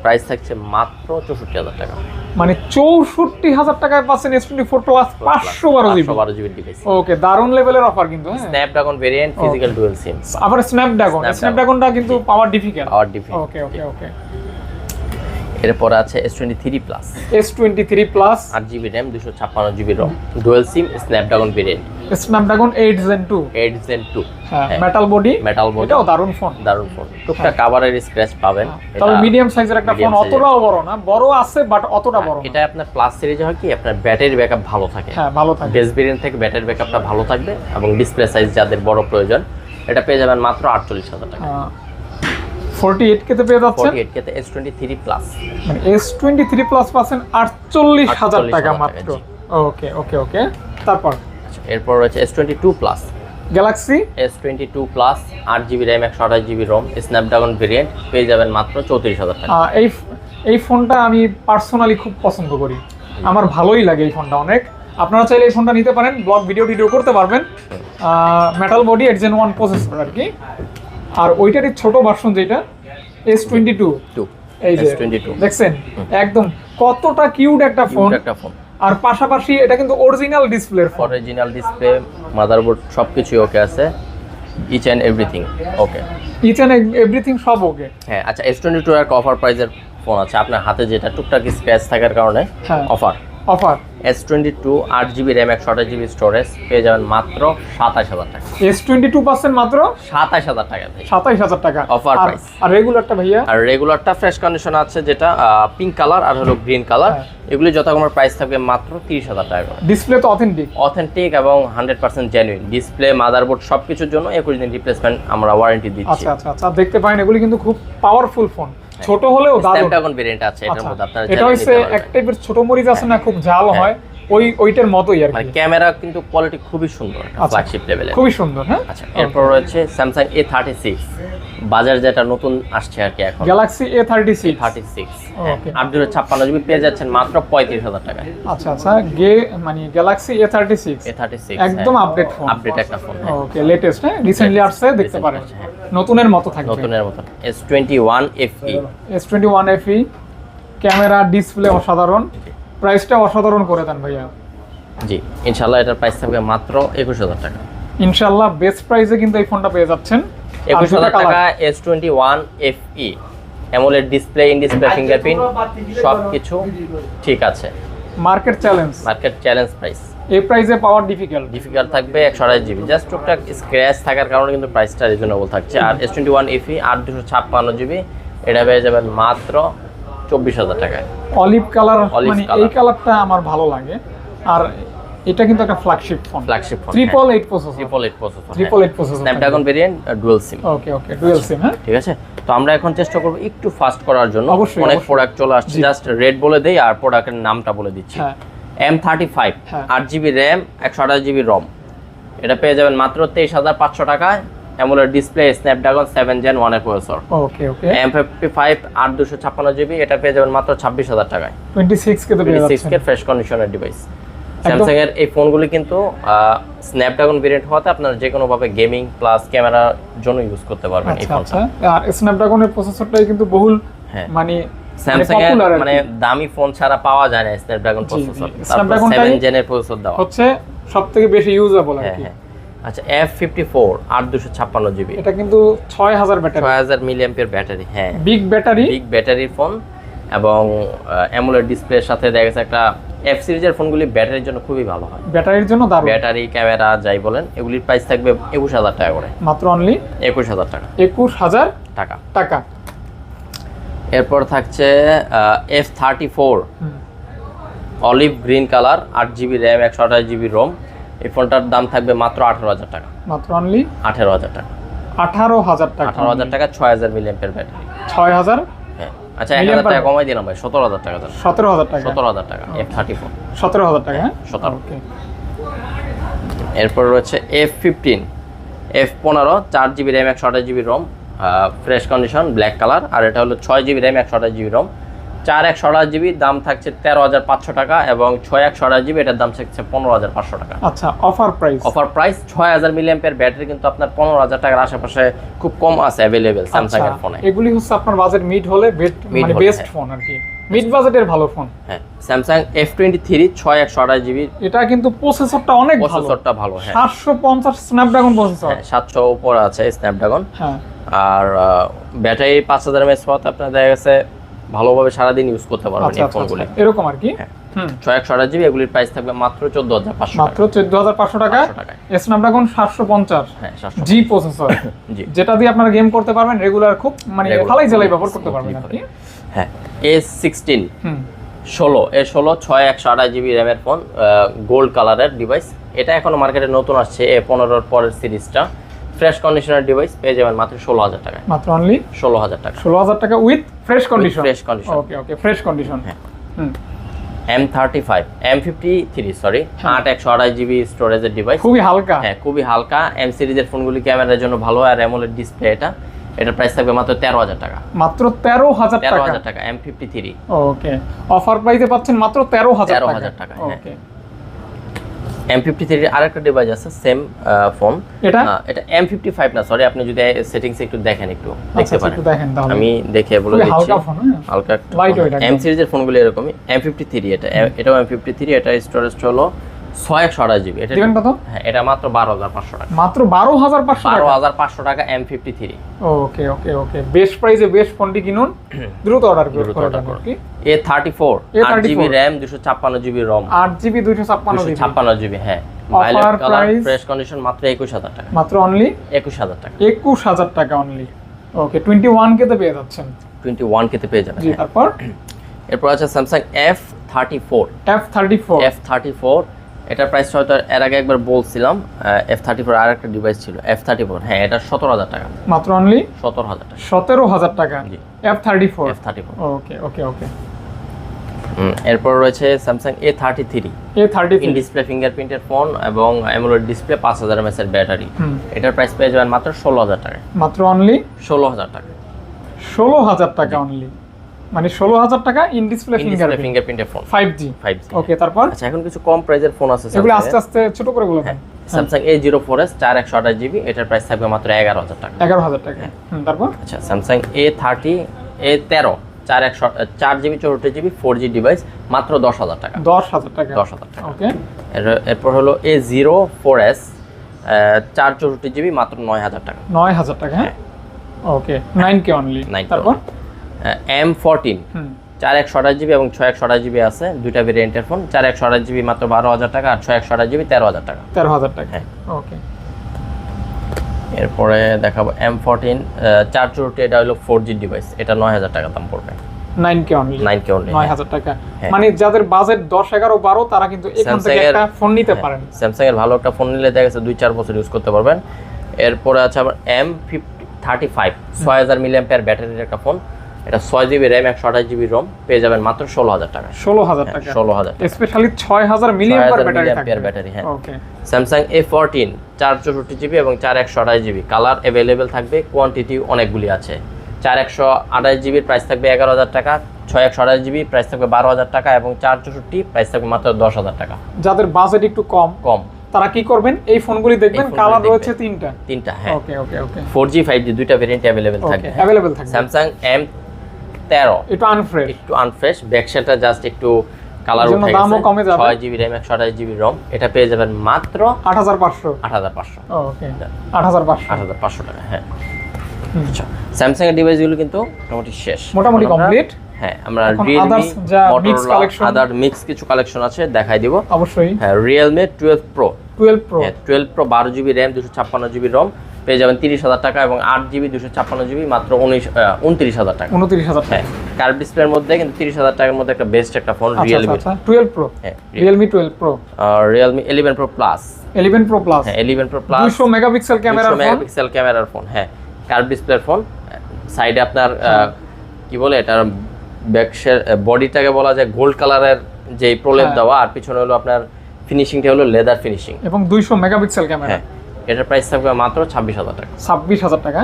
প্রাইস থাকছে মাত্র 64,000 টাকা। মানে 64,000 টাকায় পাচ্ছেন S24 plus 512GB। 512GB device, ওকে, দারুণ লেভেলের অফার কিন্তু। হ্যাঁ, Snapdragon variant, physical dual SIM. আবার স্ন্যাপড্রাগনটা কিন্তু পাওয়ার ডিফিকাল্ট। পাওয়ার ডিফারেন্ট। ওকে ওকে ওকে। এরপর আছে S23 plus S23 plus 8GB RAM 256GB রম, dual SIM, Snapdragon variant, Snapdragon 8 Gen 2। 8 Gen 2 হ্যাঁ, মেটাল বডি। মেটাল বডি, এটাও দারুণ ফোন। দারুণ ফোন। টুকটাক কাভারের স্ক্র্যাচ পাবেন। তবে মিডিয়াম সাইজের একটা ফোন, medium size অতটাও বড় না, বড় আছে বাট অতটা বড় না। এটা আপনার প্লাস সিরিজে হয় কি, আপনার ব্যাটারি ব্যাকআপ ভালো থাকে। হ্যাঁ, ভালো থাকে। বেস ভেরিয়েন্ট থেকে ব্যাটারি ব্যাকআপটা ভালো থাকবে, এবং ডিসপ্লে সাইজ যাদের বড় প্রয়োজন, এটা পেয়ে যাবেন মাত্র 48,000 টাকা। 48K তে পেয়ে যাচ্ছেন। 48K তে S23 প্লাস, মানে S23 প্লাস পাচ্ছেন 48,000 টাকা 48,000 মাত্র। জি। ওকে ওকে ওকে। তারপর আচ্ছা, এরপর রয়েছে S22 plus Galaxy S22 plus 8GB RAM 128GB রম, স্ন্যাপড্রাগন ভেরিয়েন্ট, পেয়ে যাবেন মাত্র 34,000 টাকা। এই ফোনটা আমি পার্সোনালি খুব পছন্দ করি, আমার ভালোই লাগে এই ফোনটা অনেক। আপনারা চাইলে এই ফোনটা নিতে পারেন, ব্লগ ভিডিও করতে পারবেন। মেটাল বডি 8 Gen 1 প্রসেসর আর কি। আর ওইটারই ছোট ভার্সন যেটা S22, এই যে S22 দেখছেন, একদম কতটা কিউট একটা ফোন। একটা ফোন, আর পাশাপাশি এটা কিন্তু অরিজিনাল ডিসপ্লের ফোন। অরিজিনাল ডিসপ্লে, মাদারবোর্ড সবকিছুই ওকে আছে, each and everything okay. Each and everything সব ওকে। হ্যাঁ আচ্ছা, S22 এর অফার প্রাইজের ফোন আছে আপনার হাতে, যেটা টুকটাক স্ক্র্যাচ থাকার কারণে হ্যাঁ। Offer. S22 8GB RAM 128GB storage, পেয়ে যাবেন মাত্র 27,000 টাকা। S22 পাচ্ছেন মাত্র 27,000 টাকা ভাই, 27,000 টাকা Offer price। আর রেগুলারটা ভাইয়া? আর রেগুলারটা ফ্রেশ কন্ডিশন আছে, যেটা পিঙ্ক কালার আর হলো গ্রিন কালার। হ্যাঁ। এগুলি যথাক্রমে প্রাইস থাকবে মাত্র 30,000 টাকা করে। ডিসপ্লে তো অথেন্টিক। অথেন্টিক এবং 100% জেনুইন। ডিসপ্লে, মাদারবোর্ড সবকিছুর জন্য 21 দিন রিপ্লেসমেন্ট আমরা ওয়ারেন্টি দিচ্ছি। আচ্ছা আচ্ছা আচ্ছা, দেখতে পারেন এগুলি কিন্তু খুব পাওয়ারফুল ফোন, ছোট হলেও দারুণ। স্ন্যাপড্রাগন ভেরিয়েন্ট আছে এটার আচ্ছা, মধ্যে, আপনারা এটা হচ্ছে এক টাইপের ছোট মরিচ আছে না, খুব ঝাল হয়, ওইটার মতোই আর মানে কি। ক্যামেরা কিন্তু কোয়ালিটি খুবই সুন্দর, আচ্ছা। ফ্ল্যাগশিপ লেভেলের। খুবই সুন্দর। হ্যাঁ, আচ্ছা, এরপর রয়েছে স্যামসাং A36, বাজার যেটা নতুন আসছে আর কি এখন, গ্যালাক্সি A36 36 ওকে। 856 জিবি পেয়ে যাচ্ছেন মাত্র 35,000 টাকায়। আচ্ছা আচ্ছা, মানে গ্যালাক্সি A36 A36 একদম আপডেট ফোন, আপডেট একটা ফোন। ওকে, লেটেস্ট, হ্যাঁ, রিসেন্টলি আসছে, দেখতে Recently পারেন, আসছে, হ্যাঁ। নতুনের মতো থাকবে। নতুনের মতন S21 FE, S21 FE, camera display অসাধারণ, প্রাইসটা অসাধারণ করে দেন ভাইয়া। জি ইনশাআল্লাহ এটার প্রাইস থাকবে মাত্র 21,000 টাকা। ইনশাআল্লাহ বেস্ট প্রাইসে কিন্তু এই ফোনটা পেয়ে যাচ্ছেন। 21,000 টাকা S21 FE, AMOLED display, in display fingerprint সবকিছু ঠিক আছে। Market challenge, market challenge price. এই প্রাইসে পাওয়ার ডিফিকাল্ট। থাকবে 128 জিবি, জাস্ট টুকটাক স্ক্র্যাচ থাকার কারণে কিন্তু প্রাইসটা রিজনেবল থাকছে। আর S21 FE 856 জিবি, এটা পেয়ে যাবেন মাত্র 24,000 টাকায়। অলিভ কালার, Olive মানে color। এই কালারটা আমার ভালো লাগে। আর এটা কিন্তু একটা flagship phone, flagship phone, 888 processor, 888 processor, 888 processor, Snapdragon variant, dual SIM. Okay okay, dual SIM. হ্যাঁ, ঠিক আছে, তো আমরা এখন চেষ্টা করব একটু ফাস্ট করার জন্য। অবশ্যই, অনেক অবশ্যই। প্রোডাক্ট চলে আসছে, জি। জাস্ট রেট বলে দেই আর প্রোডাক্টের নামটা বলে দিচ্ছি। হ্যাঁ, M35 হ্যাঁ। 8GB RAM 128 GB ROM, এটা পেয়ে যাবেন মাত্র 23,500 টাকায়। অ্যামোলেড ডিসপ্লে, স্ন্যাপড্রাগন 7 Gen 1 এর প্রসেসর। ওকে ওকে, M55 8256 GB, এটা পেয়ে যাবেন মাত্র 26,000 টাকায়। 26 কে তো পেয়ে 26 যাচ্ছেন। কে ফ্রেশ কন্ডিশনের ডিভাইস। স্যামসাং এর এই ফোনগুলি কিন্তু স্ন্যাপড্রাগন ভেরিয়েন্ট হওয়াতে আপনারা যে কোনো ভাবে গেমিং প্লাস ক্যামেরার জন্য ইউজ করতে পারবেন এই আচ্ছা ফোনটা। আচ্ছা, আর স্ন্যাপড্রাগনের প্রসেসরটাই কিন্তু বহুল, হ্যাঁ। মানে স্যামসাং এর popular আর মানে কি। দামি ফোন ছাড়া পাওয়া যায় না স্ন্যাপড্রাগন জি, প্রসেসর। জি। তারপর Snapdragon-টাই 7 জেনের প্রসেসর দেওয়া। হচ্ছে সবথেকে বেশি ইউজেবল আর হ্যাঁ কি। হ্যাঁ। আচ্ছা, F54 8256 জিবি, এটা কিন্তু 6000 ব্যাটারি, 6000 মিলিঅ্যাম্পিয়ার ব্যাটারি। হ্যাঁ, বিগ ব্যাটারি, বিগ ব্যাটারির ফোন এবং অ্যামোলেড ডিসপ্লের সাথে দেখা গেছে একটা F সিরিজের ফোনগুলি ব্যাটারির জন্য খুবই ভালো হয়। ব্যাটারির জন্য দারুণ। ব্যাটারি, ক্যামেরা যাই বলেন, এগুলির প্রাইস থাকবে 21,000 টাকা করে। মাত্র অনলি 21,000 টাকা 21000 টাকা। টাকা। এরপর থাকছে F34 হুম, olive green colour 8GB RAM 128GB ROM, এই ফোনটার দাম থাকবে মাত্র 18,000 টাকা। মাত্র অনলি 18,000 টাকা। 18000 টাকা। 18,000 টাকা, 6000 মিলিঅ্যাম্পিয়ার ব্যাটারি। 6000, হ্যাঁ, আচ্ছা 1000 টাকা কমাই দিলাম ভাই, 17,000 টাকা দেন। 17000 টাকা। 17,000 টাকা F34। 17000 টাকা। হ্যাঁ, 17। ওকে। এরপর রয়েছে F15 F15 4GB RAM 128GB ROM, fresh condition, black colour. আর এটা হলো 6GB RAM 128GB ROM, 4 128GB, দাম থাকছে 13,500 টাকা এবং 6 128GB এটার দাম থাকছে 15,500 টাকা। আচ্ছা, offer price, offer price 6000 milliampere battery কিন্তু আপনার 15,000 টাকার আশেপাশে খুব কম আছে अवेलेबल স্যামসাং এর ফোনে। এগুলি হচ্ছে আপনার বাজেট মিড হলে Mid মানে হলে, বেস্ট হ্যাঁ। ফোন আর কি, মিড বাজেটের ভালো ফোন। হ্যাঁ, স্যামসাং F23 6 128GB, এটা কিন্তু প্রসেসরটা অনেক ভালো, প্রসেসরটা ভালো। হ্যাঁ 750 স্ন্যাপড্রাগন প্রসেসর। হ্যাঁ, 700 উপর আছে স্ন্যাপড্রাগন। হ্যাঁ, আর ব্যাটারি 5000 mAh হওয়াতে আপনার দেখা গেছে ভালোভাবে সারাদিন ইউজ করতে পারবেন আচ্ছা এই আচ্ছা, ফোনগুলি। এরকম আর কি। হ্যাঁ। হুম, 6 128GB, এগুলির প্রাইস থাকবে মাত্র 14,500 মাত্র টাকা। 14500 টাকা। 500 টাকায়। স্ন্যাপড্রাগন 750 হ্যাঁ 700 জি প্রসেসর, জি। যেটা দিয়ে আপনারা গেম করতে পারবেন রেগুলার, খুব মানে Regular, ফালাই জ্বালাই ব্যবহার করতে পারবেন আর কি। হ্যাঁ, A16 হুম, 16 A16 6 128GB RAM এর ফোন, গোল্ড কালারের ডিভাইস। এটা এখনো মার্কেটে নতুন আসছে, A15 এর পরের সিরিজটা। ফ্রেশ কন্ডিশনের ডিভাইস পেয়ে যাবেন মাত্র 16,000 টাকায়। মাত্র অনলি 16,000 টাকা 16000 টাকা with fresh condition. Fresh condition. Okay okay, fresh condition. হ্যাঁ। হুম, M53 সরি 8 128GB স্টোরেজের ডিভাইস। খুবই হালকা। হ্যাঁ, খুবই হালকা। এম সিরিজের ফোনগুলি ক্যামেরার জন্য ভালো, আর অ্যামোলেড ডিসপ্লে এটার প্রাইস থাকবে মাত্র 13,000 টাকা। মাত্র 13000 টাকা। 13,000 টাকা M53। ওকে, অফার প্রাইসে পাচ্ছেন মাত্র 13000 টাকা। 13,000 টাকা, হ্যাঁ। ওকে, M53 এর আরেকটা ডিভাইস আছে সেম ফোন, এটা এটা M55 না সরি, আপনি যদি সেটিংস একটু দেখেন, একটু দেখতে আচ্ছা, পারেন। একটু দেখেন তাহলে। আমি দেখে বলে খুবই দিচ্ছি। হালকা ফোন, হ্যাঁ। হালকা Lightweight এম একদম। সিরিজের ফোনগুলো এরকমই। M53 এটাও M53, এটা স্টোরেজ হলো 6 128GB। এটা দিবেন কত? হ্যাঁ, এটা মাত্র 12,500 টাকা। মাত্র 12500 টাকা। 12,500 টাকা M53। ওকে ওকে ওকে, বেস্ট প্রাইসে বেস্ট ফোনটি কিনুন, দ্রুত অর্ডার করে order দেন করুন। আর কি। A34 8GB RAM 256GB ROM, 8GB 256GB, 256GB। হ্যাঁ, Offer violet colour, price? Fresh condition, মাত্র 21,000 টাকা। মাত্র অনলি 21,000 টাকা। 21000 টাকা অনলি। ওকে, 21 কে তে পেয়ে যাচ্ছেন। 21 কে তে পেয়ে যাবেন। জি, হ্যাঁ। তারপর এরপর আছে স্যামসাং F34 F34। এটার প্রাইস হয়তো এর আগে একবার বলছিলাম। F34 আর একটা ডিভাইস ছিল F34, হ্যাঁ, এটা 17,000 টাকা। মাত্র অনলি 17,000 টাকা 17000 টাকা। জি। F34। F34। ওকে ওকে ওকে, এরপর রয়েছে স্যামসাং A33 ইন ডিসপ্লে ফিঙ্গারপ্রিন্টের ফোন এবং অ্যামোলেড ডিসপ্লে 5000 mAh এর ব্যাটারি। এটার প্রাইস পেয়ে যাবেন মাত্র 16000 টাকা। মাত্র অনলি 16000 টাকা। 16000 টাকা অনলি, মানে 16000 টাকা ইন ডিসপ্লে ফিঙ্গারপ্রিন্টের ফোন 5G। ওকে, তারপর আচ্ছা এখন কিছু কম প্রাইসের ফোন আছে এগুলো আস্তে আস্তে ছোট করে বলবেন। স্যামসাং A04s 4128GB, এটার প্রাইস থাকবে মাত্র 11000 টাকা। 11000 টাকা। তারপর আচ্ছা Samsung A13 4GB 64GB 4G device মাত্র 10000 টাকা। 10000 টাকা। 10000 টাকা। ওকে, এরপর হলো A04s 464GB মাত্র 9000 টাকা। 9000 টাকা। হ্যাঁ, ওকে, 9K অনলি। তারপর M14 4128GB এবং 6128GB আছে, দুইটা ভেরিয়েন্টের ফোন। 4128GB মাত্র 12000 টাকা আর 6128GB 13000 টাকা। 13000 টাকা। হ্যাঁ, ওকে। এরপরে দেখাবো M14 464, এটা হলো 4G ডিভাইস, এটা 9000 টাকা দাম পড়বে। 9K only. 9K অনলি 9000 টাকা। মানে যাদের বাজেট 10 11 12 তারা কিন্তু এখান থেকে একটা ফোন নিতে পারেন। স্যামসাং এর ভালো একটা ফোন নিলে দেখা গেছে 2-4 বছর ইউজ করতে পারবেন। এরপরে আছে আবার M35 6000 mAh ব্যাটারির একটা ফোন, এটা 6GB RAM 128GB ROM, পেয়ে যাবেন মাত্র 16000 টাকা। 16000 টাকা। 16000 টাকা। Specially 6000 mAh battery. হ্যাঁ, ওকে। স্যামসাং A14 464GB এবং 4128GB, কালার अवेलेबल থাকবে, কোয়ান্টিটি অনেকগুলি আছে। 4128GB প্রাইস থাকবে 11000 টাকা, 6128GB প্রাইস থাকবে 12000 টাকা এবং 464 প্রাইস থাকবে মাত্র 10000 টাকা। যাদের বাজেট একটু কম তারা কি করবেন, এই ফোনগুলি দেখবেন। কালার রয়েছে তিনটা। হ্যাঁ, ওকে ওকে ওকে। 4G 5G দুইটা ভেরিয়েন্ট अवेलेबल থাকবে। স্যামসাং M13 একটু আনফ্রেশ, ব্যাকসাইডটা জাস্ট একটু কালার উঠে গেছে। দামও কমে যাবে। 6GB RAM 128GB ROM, এটা পেয়ে যাবেন মাত্র 8500। ওকে, 8500 টাকা। হ্যাঁ, আচ্ছা স্যামসাং এর ডিভাইসগুলো কিন্তু মোটামুটি কমপ্লিট। হ্যাঁ, আমরা Realme, Motorola আদার মিক্স কিছু কালেকশন আছে, দেখাই দিব অবশ্যই। হ্যাঁ, Realme 12 Pro 12 Pro 12GB RAM 256GB ROM পেয়ে যাবেন 30000 টাকা এবং 8GB 256GB মাত্র 29000 টাকা। 29000 টাকা। কার্ভ ডিসপ্লের মধ্যে কিন্তু 30000 টাকার মধ্যে একটা বেস্ট একটা ফোন Realme 12 Pro। হ্যাঁ, Realme 12 Pro আর Realme 11 Pro Plus। 11 Pro Plus। হ্যাঁ, 11 Pro Plus 200 মেগাপিক্সেল ক্যামেরার ফোন। হ্যাঁ, কার্ভ ডিসপ্লের ফোন। সাইডে আপনার কি বলে এটা ব্যাকশের বডিটাকে বলা যায় গোল্ড কালারের যে প্রলেপ দেওয়া, আর পিছনে হলো আপনার ফিনিশিংটা হলো লেদার ফিনিশিং এবং 200 মেগাপিক্সেল ক্যামেরা। হ্যাঁ, এটার প্রাইস থাকবে মাত্র 26000 টাকা। 26000 টাকা।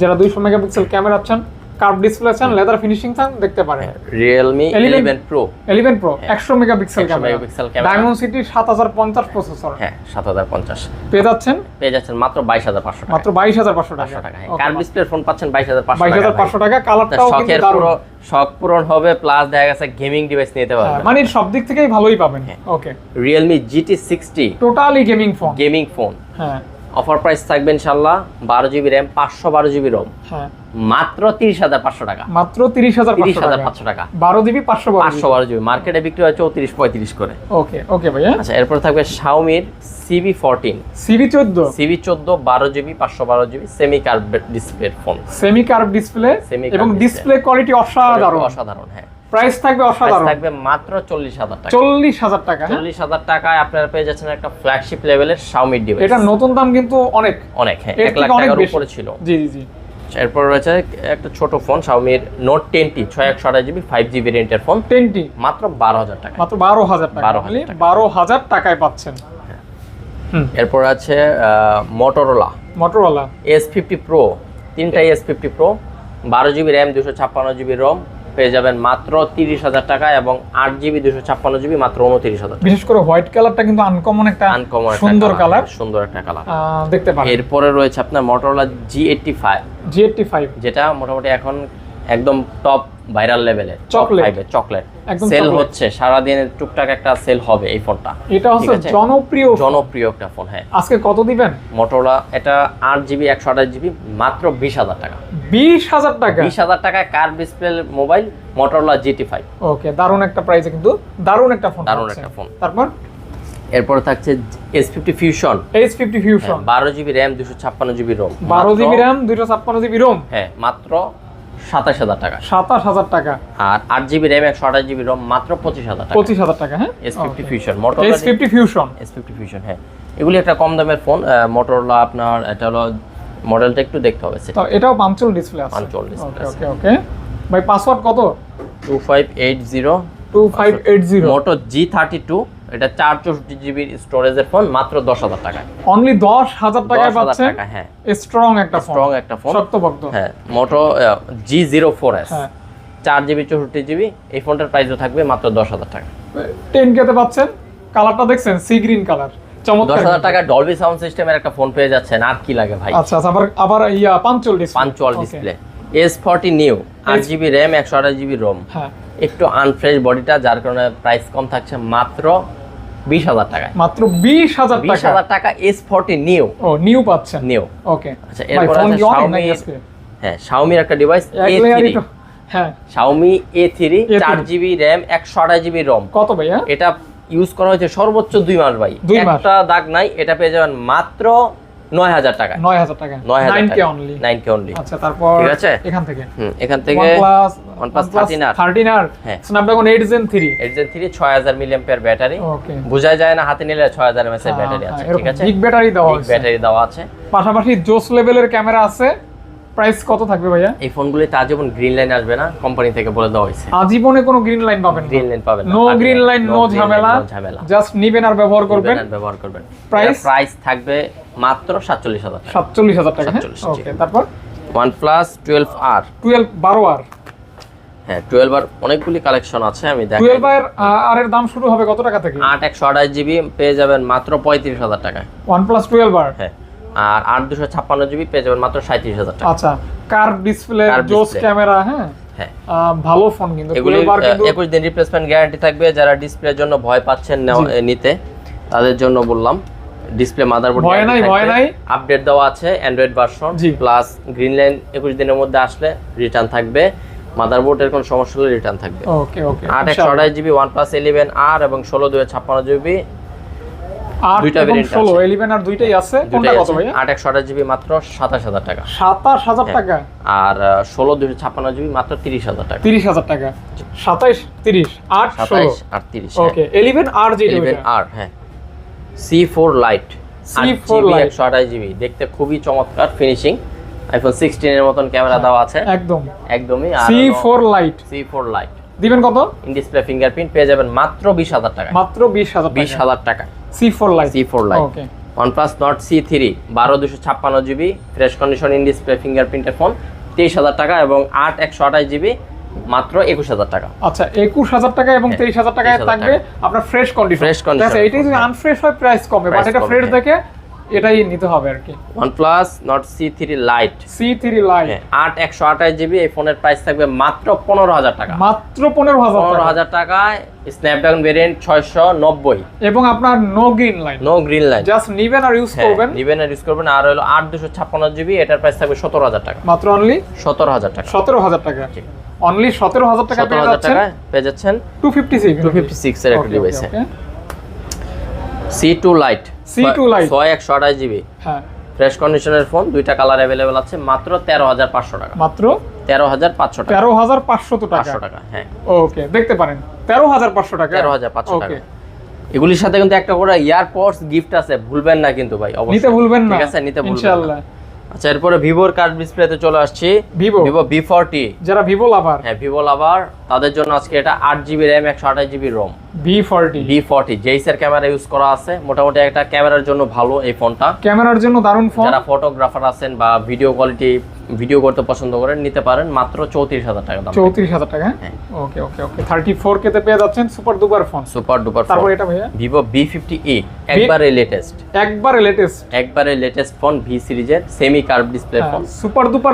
যারা 200 মেগাপিক্সেল ক্যামেরা চান, কার্ভ ডিসপ্লে চান, লেদার ফিনিশিং চান, দেখতে পারেন। Realme 11 Pro 100 megapixel camera, Dimensity 7050 processor. হ্যাঁ, 7050 পেয়ে যাচ্ছেন মাত্র 22500 টাকা। মাত্র 22500 টাকা। কার্ভ ডিসপ্লের ফোন পাচ্ছেন 22500 টাকা। কালারটাও কিন্তু দারুণ। শখ পূরণ হবে, প্লাস দেখা গেছে গেমিং ডিভাইস নিতে পারবেন। মানে সব দিক থেকেই ভালোই পাবেন। ওকে। Realme GT60 totally gaming phone. হ্যাঁ, অফার প্রাইস থাকবে ইনশাআল্লাহ 12GB RAM 512GB ROM। হ্যাঁ, মাত্র 30500 টাকা। মাত্র 30500 টাকা। 12GB 512GB। মার্কেটে বিক্রি হয় 34-35 করে। ওকে ওকে ভাইয়া। আচ্ছা, এরপর থাকবে Xiaomi CB14 12GB 512GB semi curve display phone. Semi curve display এবং ডিসপ্লে কোয়ালিটি অসাধারণ। হ্যাঁ, প্রাইস থাকবে অসাধারণ, থাকবে মাত্র 40000 টাকা। 40000 টাকা। 40000 টাকায় আপনারা পেয়ে যাচ্ছেন একটা ফ্ল্যাগশিপ লেভেলের Xiaomi ডিভাইস। এটা নতুন দাম কিন্তু অনেক। হ্যাঁ, 1 লাখ টাকার উপরে ছিল। জি জি। এরপর রয়েছে একটা ছোট phone Xiaomi Note 10T 628GB 5G ভেরিয়েন্টের ফোন। 10T মাত্র 12000 টাকা। মাত্র 12000 টাকা। 12000 টাকায় পাচ্ছেন। এরপর আছে Motorola S50 Pro, তিনটাই S50 Pro 12GB RAM 256GB ROM পেয়ে যাবেন মাত্র 30000 টাকা এবং 8GB 256GB মাত্র 29000। বিশেষ করে হোয়াইট কালারটা কিন্তু আনকমন একটা সুন্দর কালার, দেখতে পারেন। এরপরে রয়েছে আপনার Motorola G85 যেটা মোটামুটি এখন একদম টপ ভাইরাল লেভেলের চকলেট সেল হচ্ছে, সারা দিন টুকটাক একটা সেল হবে এই ফোনটা। এটা হচ্ছে জনপ্রিয় একটা ফোন। হ্যাঁ, আজকে কত দিবেন? Motorola এটা 8GB 128GB মাত্র 20000 টাকা। 20000 টাকা। 20000 টাকায় curve display mobile Motorola GT5। ওকে, দারুণ একটা প্রাইসে কিন্তু দারুণ একটা ফোন। তারপর এরপর থাকছে S50 Fusion 12GB RAM 256GB ROM। 12GB RAM 256GB ROM। হ্যাঁ, মাত্র 27000 টাকা। 27000 টাকা। আর 8GB RAM 128GB ROM মাত্র 25000 টাকা। 25000 টাকা। হ্যাঁ, S50 Fusion Motorola S50 Fusion। হ্যাঁ, এগুলি একটা কম দামের ফোন Motorola। আপনার এটা হলো মডেলটা একটু দেখতে হবে। তো এটাও পাঞ্চল ডিসপ্লে আছে। ওকে ওকে। ভাই পাসওয়ার্ড কত? 2580 2580 মোটো G32, এটা 464 জিবি স্টোরেজের ফোন, মাত্র 10,000 টাকায়। অনলি 10,000 টাকায় 10,000 পাচ্ছেন। টাকা, হ্যাঁ। স্ট্রং একটা ফোন, স্ট্রং একটা ফোন, শক্তপোক্ত। হ্যাঁ, মোটো G04s, হ্যাঁ 4 জিবি 64 জিবি। এই ফোনটার প্রাইসও থাকবে মাত্র 10,000 টাকা। 10K তে পাচ্ছেন। কালারটা দেখছেন, সি গ্রিন কালার, চমৎকার। 10,000 টাকা ডলবি সাউন্ড সিস্টেমের একটা ফোন পেয়ে যাচ্ছেন, আর কি লাগে ভাই? আচ্ছা আচ্ছা, আবার punctual display. Punctual display, S40 new, 8 GB RAM, 128 GB Rome. হ্যাঁ একটু আনফ্রেশ বডিটা, যার কারণে প্রাইস কম থাকছে মাত্র 20,000 টাকায়। মাত্র 20,000 টাকা। 20,000 টাকা S40 নিউ। ও নিউ পাচ্ছেন, নিউ। ওকে। আচ্ছা, এরপর আছে Xiaomi, হ্যাঁ Xiaomi একটা ডিভাইস A3, হ্যাঁ Xiaomi A3, 4 GB RAM, 128 GB Rome. কত ভাইয়া? এটা ইউজ করা হয়েছে সর্বোচ্চ 2 মাস ভাই, 2 মাস। একটা দাগ নাই। এটা পেয়ে যাবেন মাত্র 9,000 টাকা। 9,000 টাকা, 9,000 9K অনলি। 9K only. আচ্ছা, তারপর ঠিক আছে, এখান থেকে এখান থেকে OnePlus 13R, হ্যাঁ Snapdragon 8 Gen 3, 6000 মিলিঅ্যাম্পিয়ার ব্যাটারি। ওকে, বোঝা যায় না, হাতে নিলে 6000 mAh এর ব্যাটারি আছে। ঠিক আছে, বিগ ব্যাটারি দেওয়া আছে, ব্যাটারি দেওয়া আছে। পাশাপাশি জোস লেভেলের ক্যামেরা আছে। প্রাইস কত থাকবে ভাইয়া? এই ফোনগুলিতে আজীবন গ্রিন লাইন আসবে না, কোম্পানি থেকে বলে দেওয়া হয়েছে। আজীবনে কোনো গ্রিন লাইন পাবেন না, গ্রিন লাইন পাবেন না, নো গ্রিন লাইন, নো ঝামেলা, জাস্ট নিবেন আর ব্যবহার করবেন। ব্যবহার করবেন। প্রাইস থাকবে মাত্র 47,000 টাকা। 47,000 টাকা। 47, ওকে, তারপর OnePlus 12R, 12R, হ্যাঁ 12R অনেকগুলি কালেকশন আছে, আমি দেখাই। 12R এর দাম শুরু হবে কত টাকা থেকে? 8 128 জিবি পেয়ে যাবেন মাত্র 35,000 টাকায়। OnePlus 12R, হ্যাঁ, আর 8 256 জিবি পেয়ে যাবেন মাত্র 37,000 টাকা। আচ্ছা, কার্ভ ডিসপ্লে, Curved জোস display। ক্যামেরা, হ্যাঁ হ্যাঁ, ভালো ফোন কিন্তু। এগুলি 12R কিন্তু 21 দিন রিপ্লেসমেন্ট গ্যারান্টি থাকবে। যারা ডিসপ্লের জন্য ভয় পাচ্ছেন নিতে, তাদের জন্য বললাম, ডিসপ্লে মাদারবোর্ড ভয় নাই। আপডেট দেওয়া আছে অ্যান্ড্রয়েড ভার্সন, জি। প্লাস গ্রিন লাইন 21 দিনের মধ্যে আসলে রিটার্ন থাকবে। মাদারবোর্ডের কোনো সমস্যা হলে রিটার্ন থাকবে। ওকে ওকে, 8 128 জিবি OnePlus 11R এবং 16 256 জিবি, দুইটা ভেরিয়েন্ট আছে। 16 11 আর দুইটাই আছে। কোনটা কত ভাইয়া? 8 128 জিবি মাত্র 27,000 টাকা, 27,000 টাকা। আর 16 256 জিবি মাত্র 30,000 টাকা। 30,000 টাকা, 27 30 8 16। 27 আর 30। ওকে, 11R যেটা, 11R, হ্যাঁ C4 Lite, C4 8GB, Lite 128 GB, দেখতে খুবই চমৎকার ফিনিশিং। আইফোন 16 এর মতন ক্যামেরা দেওয়া আছে, একদমই। আর C4 Lite, C4 Lite দিবেন কত? ইন ডিসপ্লে ফিঙ্গারপ্রিন্ট পেয়ে যাবেন মাত্র 20,000 টাকা। মাত্র 20,000 টাকা। C4 Lite, C4 Lite। Okay. OnePlus Nord C3 12 256 GB, fresh condition in display ফিঙ্গারপ্রিন্টের ফোন, 23,000 টাকা, এবং 8 128 জিবি মাত্র 21,000 টাকা। আচ্ছা, 21,000 টাকা এবং 23,000 টাকায় থাকবে আপনার ফ্রেশ কন্ডিশন। ফ্রেশ কন্ডিশন, আচ্ছা, এটাই যদি আনফ্রেশ হয় প্রাইস কমে, বাট এটা ফ্রেশ দেখে এটাই নিতে হবে আর কি। OnePlus Nord C3 Lite, 8 128 GB, এই ফোনের প্রাইস থাকবে মাত্র 15,000 টাকা। মাত্র 15,000 টাকায়, স্ন্যাপড্রাগন ভেরিয়েন্ট 690, এবং আপনার no green line, no green line, just নিবেন আর ইউজ করবেন। নিবেন আর ইউজ করবেন। আর হলো 8 256 জিবি, এটার প্রাইস থাকবে 17,000 টাকা। মাত্র অনলি 17,000 টাকা। 17,000 টাকা, অনলি 17,000 টাকা পেয়ে 17,000 টাকায় পেয়ে যাচ্ছেন 256 এর একটা ডিভাইস। C2 Lite, 128 জিবি, হ্যাঁ ফ্রেশ কন্ডিশনের ফোন, দুইটা কালার अवेलेबल আছে, মাত্র 13,500 টাকা। মাত্র 13,500 টাকা। 13,500 টাকা, 500 টাকা, হ্যাঁ ওকে, দেখতে পারেন 13,500 টাকা। 13,500 টাকা। এগুলির সাথে কিন্তু একটা করে ইয়ারপডস গিফট আছে, ভুলবেন না কিন্তু ভাই, অবশ্যই নিতে ভুলবেন না, ঠিক আছে, নিতে ভুলবেন ইনশাআল্লাহ। আচ্ছা, এরপরে ভিভোর কার্ভ ডিসপ্লেতে চলে আসছি। ভিভো V40, যারা ভিভো লাভার, হ্যাঁ ভিভো লাভার, তাদের জন্য আজকে এটা 8 GB RAM, 128 GB ROM, V40 জেইসের ক্যামেরা ইউজ করা আছে। মোটামুটি একটা ক্যামেরার জন্য ভালো এই ফোনটা, ক্যামেরার জন্য দারুণ ফোন। যারা ফটোগ্রাফার আছেন বা ভিডিও করতে পছন্দ করেন, নিতে পারেন। মাত্র 34,000 টাকা দাম। 34,000 টাকা, ওকে ওকে ওকে। 34K তে পেয়ে যাচ্ছেন super duper phone, super duper. তারপর এটা ভাইয়া ভিভো V50e, একবারে লেটেস্ট ফোন, ভি সিরিজের semi curve display phone, super duper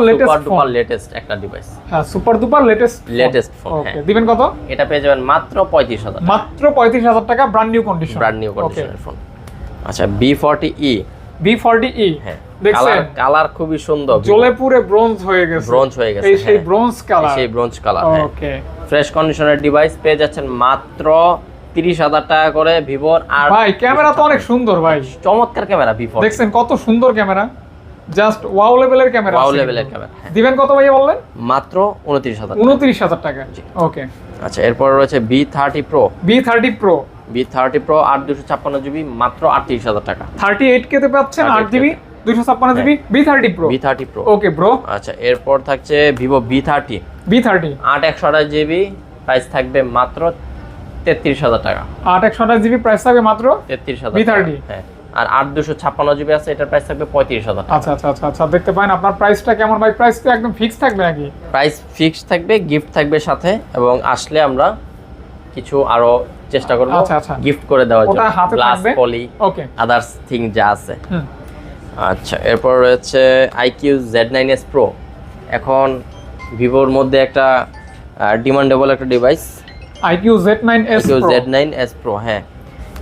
latest একটা ডিভাইস। হ্যাঁ, super duper latest phone. Okay, দিবেন কত? এটা পেয়ে যাবেন মাত্র 35,000 টাকা। মাত্র 35,000 টাকা, ব্র্যান্ড নিউ কন্ডিশনের ফোন। আচ্ছা, V40e, হ্যাঁ দেখছেন কালার খুবই সুন্দর, জ্বলে পুরো ব্রোঞ্জ হয়ে গেছে, এই সেই ব্রোঞ্জ কালার, ওকে। ফ্রেশ কন্ডিশনের ডিভাইস পেয়ে যাচ্ছেন মাত্র 30,000 টাকা করে ভিভোর। আর ভাই ক্যামেরা তো অনেক সুন্দর ভাই, চমৎকার ক্যামেরা V40, দেখছেন কত সুন্দর ক্যামেরা, জাস্ট ওয়াও লেভেলের ক্যামেরা। দিবেন কত ভাই বললেন? মাত্র 29,000 টাকা, ওকে। আচ্ছা, এরপর রয়েছে V30 Pro, 8 256 জিবি, মাত্র 38,000 টাকা। 38K তে পাচ্ছেন 8 GB 256 GB V30 Pro, okay bro. আচ্ছা, এরপর থাকছে ভিভো V30 8 128 জিবি, প্রাইস থাকবে মাত্র 33,000 টাকা। 8 128 জিবি প্রাইস থাকবে মাত্র 33,000 V30। হ্যাঁ, আর 8 256 জিবি আছে, এটার প্রাইস থাকবে 35,000 টাকা। আচ্ছা আচ্ছা আচ্ছা আচ্ছা, দেখতে পারেন আপনার প্রাইসটা কেমন ভাই? প্রাইস কি একদম ফিক্স থাকবে নাকি? প্রাইস ফিক্স থাকবে, গিফট থাকবে সাথে, এবং আসলে আমরা কিছু আরো চেষ্টা করব আচ্ছা, আচ্ছা। গিফট করে দেওয়ার জন্য, ওটা হাতে গ্লাস থাকবে? পলি ওকে। আদার্স থিং যা আছে। হুম। আচ্ছা, এরপর রয়েছে IQ Z9s Pro। এখন ভিভোর মধ্যে একটা ডিমান্ডেবল একটা device, IQ Z9s IQ Pro। Z9s Pro। হ্যাঁ,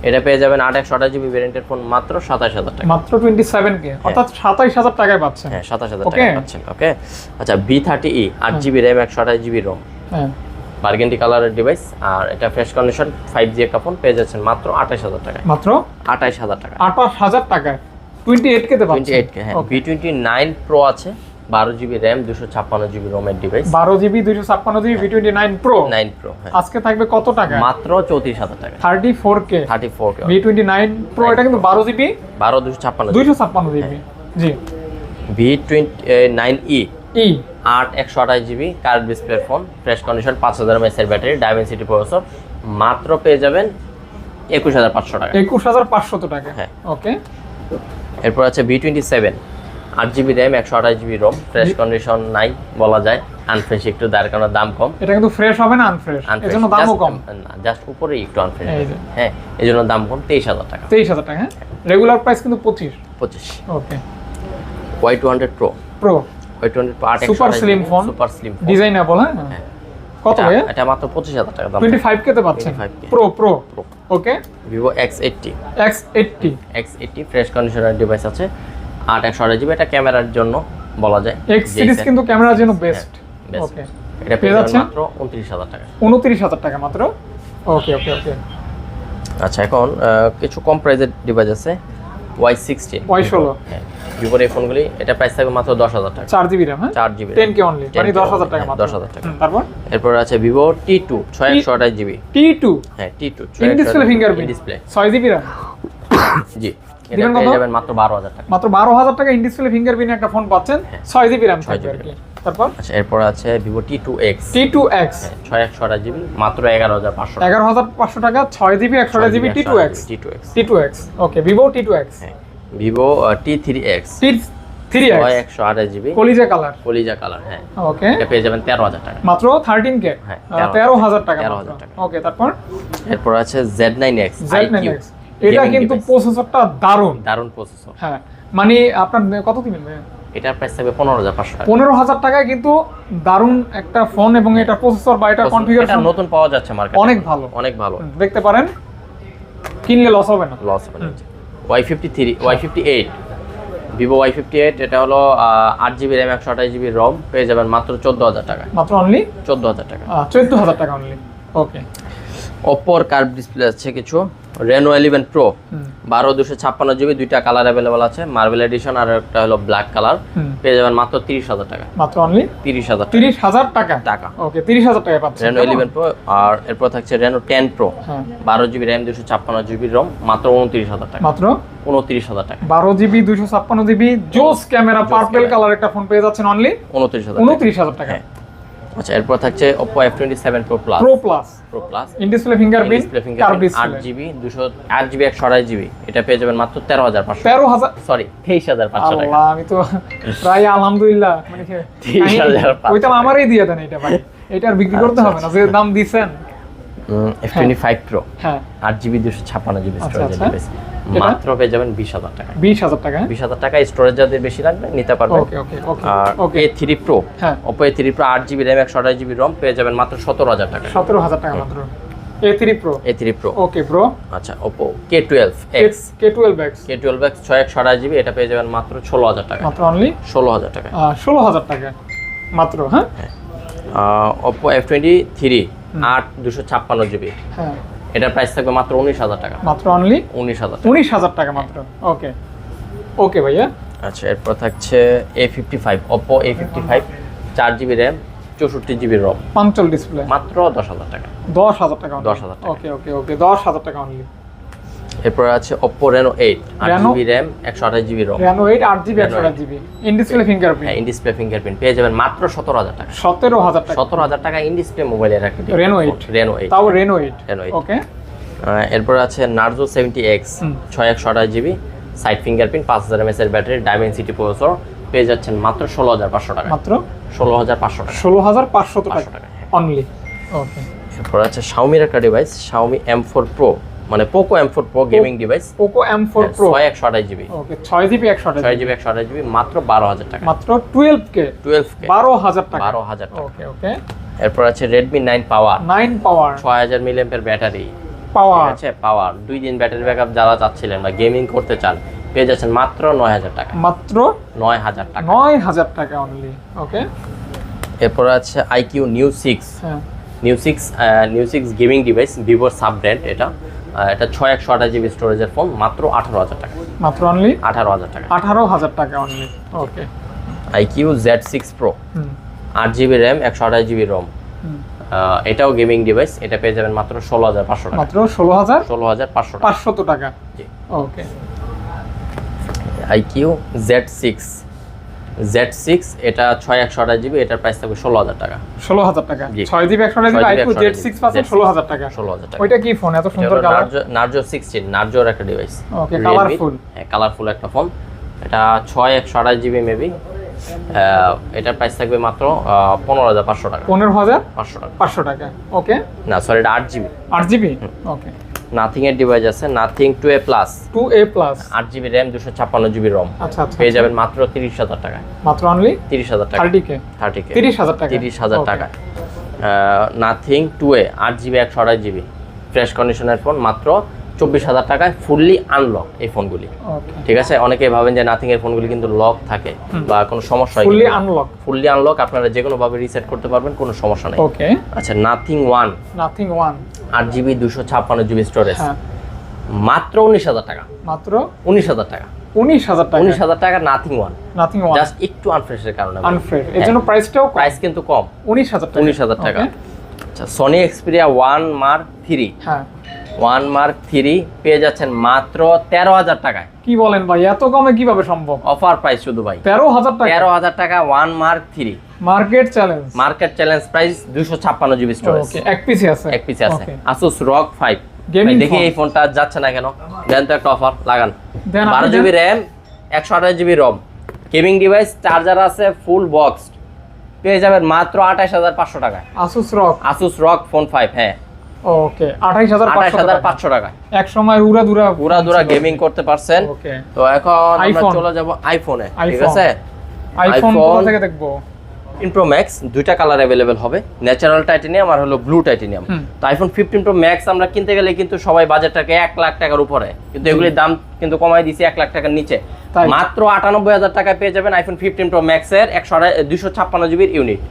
এটা পেয়ে যাবেন 8 128 জিবি ভেরিয়েন্টের ফোন মাত্র 27,000 টাকা। মাত্র 27K, অর্থাৎ 27,000 টাকায় পাচ্ছেন। হ্যাঁ, 27,000 Okay. টাকা পাচ্ছেন। ওকে। আচ্ছা, V30e 8 GB RAM 128 GB Rome, হ্যাঁ, বার্গেন্ডি কালারের ডিভাইস, আর এটা ফ্রেশ কন্ডিশন 5G একটা ফোন পেয়ে যাচ্ছেন মাত্র 28,000 টাকায়। মাত্র 28,000 টাকা। 28,000 টাকায় 28K তে পাচ্ছেন। 28K। হ্যাঁ, Okay। V29 Pro আছে, 12 জিবি র্যাম 256 জিবি রোমের device. 12 GB 256 GB V29 Pro 9 Pro। হ্যাঁ, আজকে থাকবে কত টাকা? মাত্র 34,000 টাকা। 34K 34K। V29 Pro, এটা কিন্তু 12 জিবি 12 256 256 জিবি। জি। V29e ই 8 128 GB curve display phone, fresh condition, 5000 mAh এর ব্যাটারি, ডাইমেনসিটি প্রসেসর, মাত্র পেয়ে যাবেন 21,500 টাকা। 21,500 টাকা। হ্যাঁ। ওকে। এরপর আছে V27 8 GB RAM 128 GB Rome, fresh condition নাই বলা যায়, আনফ্রেশ একটু, তার কারণে দাম কম। এটা কিন্তু ফ্রেশ হবে না আনফ্রেশ, এর জন্য দামও কম। না, জাস্ট উপরেই একটু আনফ্রেশ। এই যে। হ্যাঁ, এই জন্য দাম কম, 23,000 টাকা। 23,000 টাকা। হ্যাঁ, রেগুলার প্রাইস কিন্তু 25। ওকে। Y200 Pro pro Y200 Pro 8 super slim phone, super slim phone, designable. হ্যাঁ, কত ভাই? এটা মাত্র 25,000 টাকা দাম। 25K তে পাচ্ছেন 25K প্রো। ওকে। Vivo X80 X80 ফ্রেশ কন্ডিশনের ডিভাইস আছে, 8 128 জিবি। এটা ক্যামেরার জন্য বলা যায়, X সিরিজ কিন্তু ক্যামেরার জন্য বেস্ট। best। ওকে। এটা পেয়ে যাচ্ছেন মাত্র 29,000 টাকা। 29,000 টাকা মাত্র। ওকে ওকে ওকে। আচ্ছা, এখন কিছু কম প্রাইসের ডিভাইস আছে, Y16 Y16। হ্যাঁ, ভিভোর এই ফোনগুলি, এটা প্রাইস থাকবে মাত্র 10,000 টাকা। 4 জিবি র্যাম। হ্যাঁ, 4 জিবি 10K অনলি, মানে 10,000 টাকা মাত্র। 10,000 টাকা। তারপর এরপর আছে Vivo T2 6 128 জিবি। T2 হ্যাঁ, T2 in display fingerprint display 6 GB RAM. জি, এটা দিবেন কত? পেয়ে যাবেন মাত্র 12,000 টাকা। মাত্র 12,000 টাকা ইন ডিসপ্লে ফিঙ্গারপ্রিন্ট একটা ফোন পাচ্ছেন, 6 জিবি র্যাম থাকবে আর কি। তারপর আচ্ছা, এরপর আছে Vivo T2X T2X 6 128 জিবি, মাত্র 11,500 টাকা। 11,500 টাকা, 6 জিবি 128 জিবি T2X। T2X ওকে। Vivo T2X। হ্যাঁ, Vivo T3X T3X 128 জিবি কলিজা কালার। কলিজা কালার। হ্যাঁ, ওকে। এটা পেয়ে যাবেন 13,000 টাকা। মাত্র 13K। হ্যাঁ, 13,000 টাকা। 13,000 টাকা। ওকে। তারপর এরপর আছে Z9X Z9X, এটা কিন্তু প্রসেসরটা দারুণ। দারুণ প্রসেসর। হ্যাঁ, মানে আপনার কত দিবেন ভাই? এটার প্রাইস থাকবে 15,500 টাকা। 15,000 টাকায় কিন্তু দারুণ একটা ফোন, এবং এটা প্রসেসর বা এটা এটা কনফিগারেশন নতুন পাওয়া যাচ্ছে মার্কেটে, অনেক ভালো। অনেক ভালো, দেখতে পারেন, কিনলে লস হবে না। লস হবে না। Y58 Vivo Y58, এটা হলো 8 জিবি র্যাম 128 জিবি রম, পেয়ে যাবেন মাত্র 14,000 টাকা। মাত্র অনলি 14,000 টাকা। 14,000 টাকা অনলি। ওকে। Oppo কার্ভ ডিসপ্লে আছে কিছু, Reno 11 Pro 12 256 জিবি, দুইটা কালার अवेलेबल আছে, মার্বেল এডিশন আর একটা হলো ব্ল্যাক কালার, পেয়ে যাবেন মাত্র 30,000 টাকা। মাত্র অনলি 30,000 টাকা। টাকা। ওকে, 30,000 টাকা পাচ্ছেন Reno 11 Pro। আর এরপর থাকছে Reno 10 Pro হ্যাঁ, 12 জিবি র্যাম 256 জিবি রম, মাত্র 29,000 টাকা। মাত্র 29,000 টাকা। 12 জিবি 256 জিবি জোস ক্যামেরা পার্পল কালার একটা ফোন পেয়ে যাচ্ছেন অনলি 29,000 টাকা। আচ্ছা, এরপর থাকছে Oppo F27 Pro Plus Pro Plus in display fingerprint curve 8 display GB 128 GB, এটা পেয়ে যাবেন মাত্র 13,500। 13,000 সরি 23,500 টাকা। আল্লাহ, আমি তো প্রায় আলহামদুলিল্লাহ মানে 30,500 ওইটা আমারই দিয়ে দেন এটা ভাই, এটা আর বিক্রি করতে হবে না, যে দাম দিবেন। F25 Pro হ্যাঁ, 8 জিবি 256 জিবি স্টোরেজ আচ্ছা। ডিভাইস, মাত্র পেয়ে যাবেন 20,000 টাকা। 20,000 টাকা। 20,000 টাকা স্টোরেজ যাদের বেশি লাগবে নিতে পারবেন। ওকে ওকে ওকে আর ওকে। A3 Pro হ্যাঁ, Oppo A3 Pro 8 GB RAM 128 GB ROM, পেয়ে যাবেন মাত্র 17,000 টাকা। 17,000 টাকা মাত্র। A3 Pro A3 Pro okay bro. আচ্ছা, Oppo K12X K12X 6 128 জিবি, এটা পেয়ে যাবেন মাত্র 16,000 টাকা। মাত্র অনলি 16,000 টাকা। 16,000 টাকা মাত্র। হ্যাঁ, Oppo F23 8 256 জিবি, হ্যাঁ, এটার প্রাইস থাকবে মাত্র 19,000 টাকা। মাত্র অনলি 19,000 টাকা। 19,000 টাকা মাত্র। ওকে ওকে ভাইয়া। আচ্ছা, এরপর থাকছে A55 Oppo A55 4 GB RAM 64 GB ROM, পাঞ্চল display মাত্র 10,000 টাকা। 10,000 টাকা। 10,000 টাকা। ওকে ওকে ওকে 10,000 টাকা অনলি। এরপর আছে Oppo Reno 8 8GB RAM 128GB ROM Reno 8 8GB 128GB in display fingerprint. হ্যাঁ, ইন ডিসপ্লে ফিঙ্গারপ্রিন্ট পেয়ে যাবেন মাত্র 17000 টাকা। 17000 টাকা। 17000 টাকা ইন ডিসপ্লে মোবাইলের একটা Reno 8 Reno 8 তাও Reno 8 Reno 8 ওকে। এরপর আছে Narzo 70X 6128GB side fingerprint 5000 mAh এর ব্যাটারি Dimensity প্রসেসর পেয়ে যাচ্ছেন মাত্র 16500 টাকা। মাত্র 16500 টাকা। 16500 টাকা টাকা অনলি। ওকে। এরপর আছে Xiaomi একটা ডিভাইস Xiaomi M4 Pro মানে Poco M4 Pro gaming device Poco M4 Pro 6128GB ওকে 6GB 128GB 6GB 128GB মাত্র 12000 টাকা। মাত্র 12K 12000 টাকা 12000 টাকা। ওকে ওকে। এরপর আছে Redmi 9 Power 9 পাওয়ার 6000 mAh ব্যাটারি পাওয়ার আছে পাওয়ার 2 দিন ব্যাটারি ব্যাকআপ যারা চাচ্ছিলেন বা গেমিং করতে চান পেয়ে যাচ্ছেন মাত্র 9000 টাকা। মাত্র 9000 টাকা 9000 টাকা অনলি। ওকে। এরপর আছে IQ Neo 6 হ্যাঁ Neo 6 gaming device Vivo sub brand এটা 6128GB স্টোরেজের ফোন মাত্র 18000 টাকা। মাত্র অনলি 18000 টাকা। 18000 টাকা অনলি। ওকে। IQ Z6 Pro 8GB RAM 128GB ROM এটাও গেমিং ডিভাইস এটা পেয়ে যাবেন মাত্র 16500 টাকা। মাত্র 16500 টাকা 16500 টাকা। জি। ওকে। IQ Z6 এটা 6128GB এটার প্রাইস থাকবে 16000 টাকা। 16000 টাকা জি। 6GB 128GB IQ Z6 পাচ্ছেন 16000 টাকা। 16000 টাকা। ওইটা কি ফোন এত সুন্দর কালার? Narzo 16 Narzoর একটা ডিভাইস ওকে কালারফুল। হ্যাঁ কালারফুল একটা ফোন এটা 6128GB মেবি এটার প্রাইস থাকবে মাত্র 15500 টাকা। 15500 টাকা 500 টাকা। ওকে। না সরি এটা 8GB 8GB ওকে। নাথিং এর ডিভাইস আছে nothing 2A plus 2A plus 8GB RAM 256GB ROM আচ্ছা আচ্ছা পেয়ে যাবেন মাত্র 30000 টাকায়। মাত্র অনলি 30000 টাকা 30K 30000 টাকা 30000 টাকা। Nothing 2A 8GB 128GB fresh কন্ডিশনের ফোন মাত্র 24000 টাকায় ফুললি আনলক এই ফোনগুলি। ওকে ঠিক আছে অনেকে ভাবেন যে নাথিং এর ফোনগুলি কিন্তু লক থাকে বা কোনো সমস্যা হয় ফুললি আনলক ফুললি আনলক আপনারা যে কোনো ভাবে রিসেট করতে পারবেন কোনো সমস্যা নেই। ওকে। আচ্ছা নাথিং 1 8GB 256GB স্টোরেজ হ্যাঁ মাত্র 19000 টাকা। মাত্র 19000 টাকা 19000 টাকা 19000 টাকা নাথিং 1 জাস্ট জাস্ট একটু আনফ্রেশের কারণে আনফ্রেশ এর জন্য প্রাইসটাও প্রাইস কিন্তু কম 19000 টাকা 19000 টাকা। ওকে। আচ্ছা সনি এক্সপেরিয়া 1 মার্ক 3 হ্যাঁ 1 মার্ক 3 পেয়ে যাচ্ছেন মাত্র 13000 টাকায়। কি বলেন ভাই এত কমে কিভাবে সম্ভব? অফার প্রাইস শুধু ভাই 13000 টাকা 13000 টাকা 1 mark 3 market challenge market challenge price 256GB storage ওকে এক পিসি আছে এক পিসে আছে ওকে। Asus ROG 5 Gaming দেখি phone। এই ফোনটা যাচ্ছে না কেন দেন তো একটা অফার লাগান দেন 12GB RAM 128GB ROM gaming device charger আছে ফুল বক্স পেয়ে যাবেন মাত্র 28500 টাকায় Asus ROG ফোন 5 হ্যাঁ ওকে 28500 টাকা এক সময় উড়াদুরা গেমিং করতে পারছেন। ওকে তো এখন আমরা iPhone। চলে যাব আইফোনে ঠিক iPhone। আছে আইফোন কোথা iPhone থেকে দেখবো? 15 Pro Max দুইটা কালার अवेलेबल হবে ন্যাচারাল টাইটানিয়াম আর হলো ব্লু টাইটানিয়াম। তো আইফোন 15 Pro Max আমরা কিনতে গেলে কিন্তু সবাই বাজেটটাকে 1 লাখ টাকার উপরে কিন্তু এগুলির দাম কিন্তু কমাই দিয়েছি 1 লাখ টাকার নিচে তাই? মাত্র 98000 টাকায় পেয়ে যাবেন আইফোন 15 Pro Max এর 256GB ইউনিট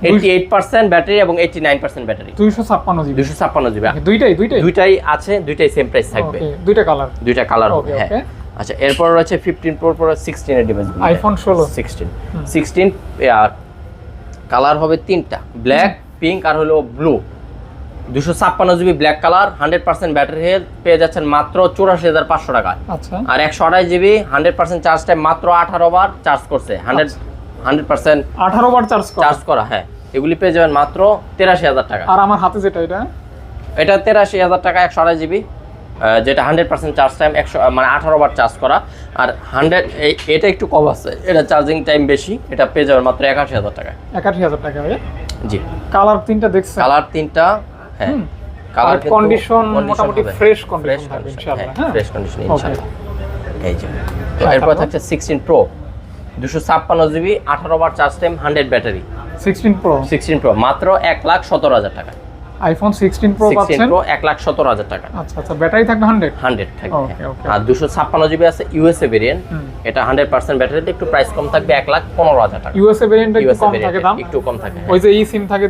88% ব্যাটারি এবং 89% ব্যাটারি 256GB 256GB দুইটাই আছে দুইটাই সেম প্রাইস থাকবে ওকে দুইটা কালার হবে হ্যাঁ। আচ্ছা এরপর রয়েছে 15 Pro 16 এর ডিভাইস আইফোন 16 কালার হবে তিনটা ব্ল্যাক পিঙ্ক আর হলো blue 256GB black colour 100% battery health পেয়ে যাচ্ছেন মাত্র 84500 টাকা। আচ্ছা আর 128GB 100% চার্জ টাইম মাত্র 18 বার চার্জ করছে 100% 18 বার চার্জ করা হ্যাঁ এগুলি পেয়ে যাবেন মাত্র 83000 টাকা। আর আমার হাতে যেটা এটা 83000 টাকা 128GB যেটা 100% চার্জ টাইম 100 মানে 18 বার চার্জ করা আর 100 এটা একটু কম আছে এটা চার্জিং টাইম বেশি এটা পেয়ে যাবেন মাত্র 81000 টাকা 81000 টাকা ভাই জি। কালার তিনটা দেখছেন কালার তিনটা হ্যাঁ কালার কন্ডিশন মোটামুটি ফ্রেশ কন্ডিশন থাকবে ইনশাআল্লাহ হ্যাঁ ফ্রেশ কন্ডিশন ইনশাআল্lah এই যে তো এরপর থাকছে 16 Pro 256GB 18 বার চার্জ টাইম 100 ব্যাটারি 16 Pro মাত্র 1,17,000 টাকা। আইফোন 16 Pro পাচ্ছেন 16 Pro 1,17,000 টাকা। আচ্ছা ব্যাটারি থাকবে 100 থাকবে আর 256GB আছে ইউএসএ ভেরিয়েন্ট এটা 100% ব্যাটারিতে একটু প্রাইস কম থাকবে 1,15,000 টাকা। ইউএসএ ভেরিয়েন্টে একটু কম থাকে দাম একটু কম থাকে ওই যে ই সিম থাকে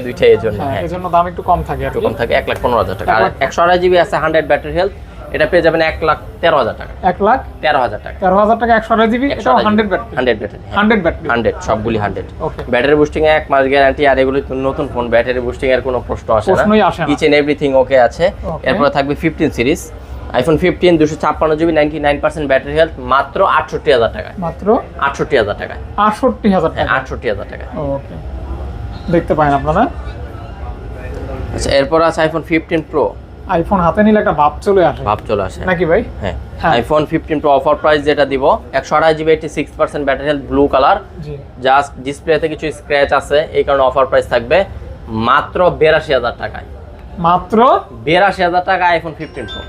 দুইটাই এজন্য হ্যাঁ এজন্য দাম একটু কম থাকে একটু কম থাকে 1,15,000 টাকা। আর 128GB আছে 100 ব্যাটারি হেলথ এটা পেয়ে যাবেন 1,13,000 টাকা 1,13,000 টাকা 1,13,000 টাকা 128GB এটা 100 ব্যাটারি 100 ব্যাটারি 100 সবগুলি 100 ব্যাটারি বুস্টিং এ 1 মাস গ্যারান্টি আর এগুলো নতুন ফোন ব্যাটারি বুস্টিং এর কোনো প্রশ্ন আসে না ইচ এন্ড এভরিথিং ওকে আছে। এরপর থাকবে 15 series iPhone 15 256GB 99% battery health মাত্র 68000 টাকায়। মাত্র 68000 টাকায়। 68000 টাকা। 68000 টাকায়। ওকে, দেখতে পারেন আপনারা। আচ্ছা, এরপর আছে আইফোন 15 প্রো। আইফোন হাতে নিলে একটা ভাব চলে আসে নাকি ভাই? হ্যাঁ, আইফোন 15 প্রো অফার প্রাইস যেটা দিব 128GB 86% battery health blue colour. জি, জাস্ট ডিসপ্লেতে কিছু স্ক্র্যাচ আছে, এই কারণে অফার প্রাইস থাকবে মাত্র 82000 টাকায়। মাত্র 82000 টাকা আইফোন 15 প্রো।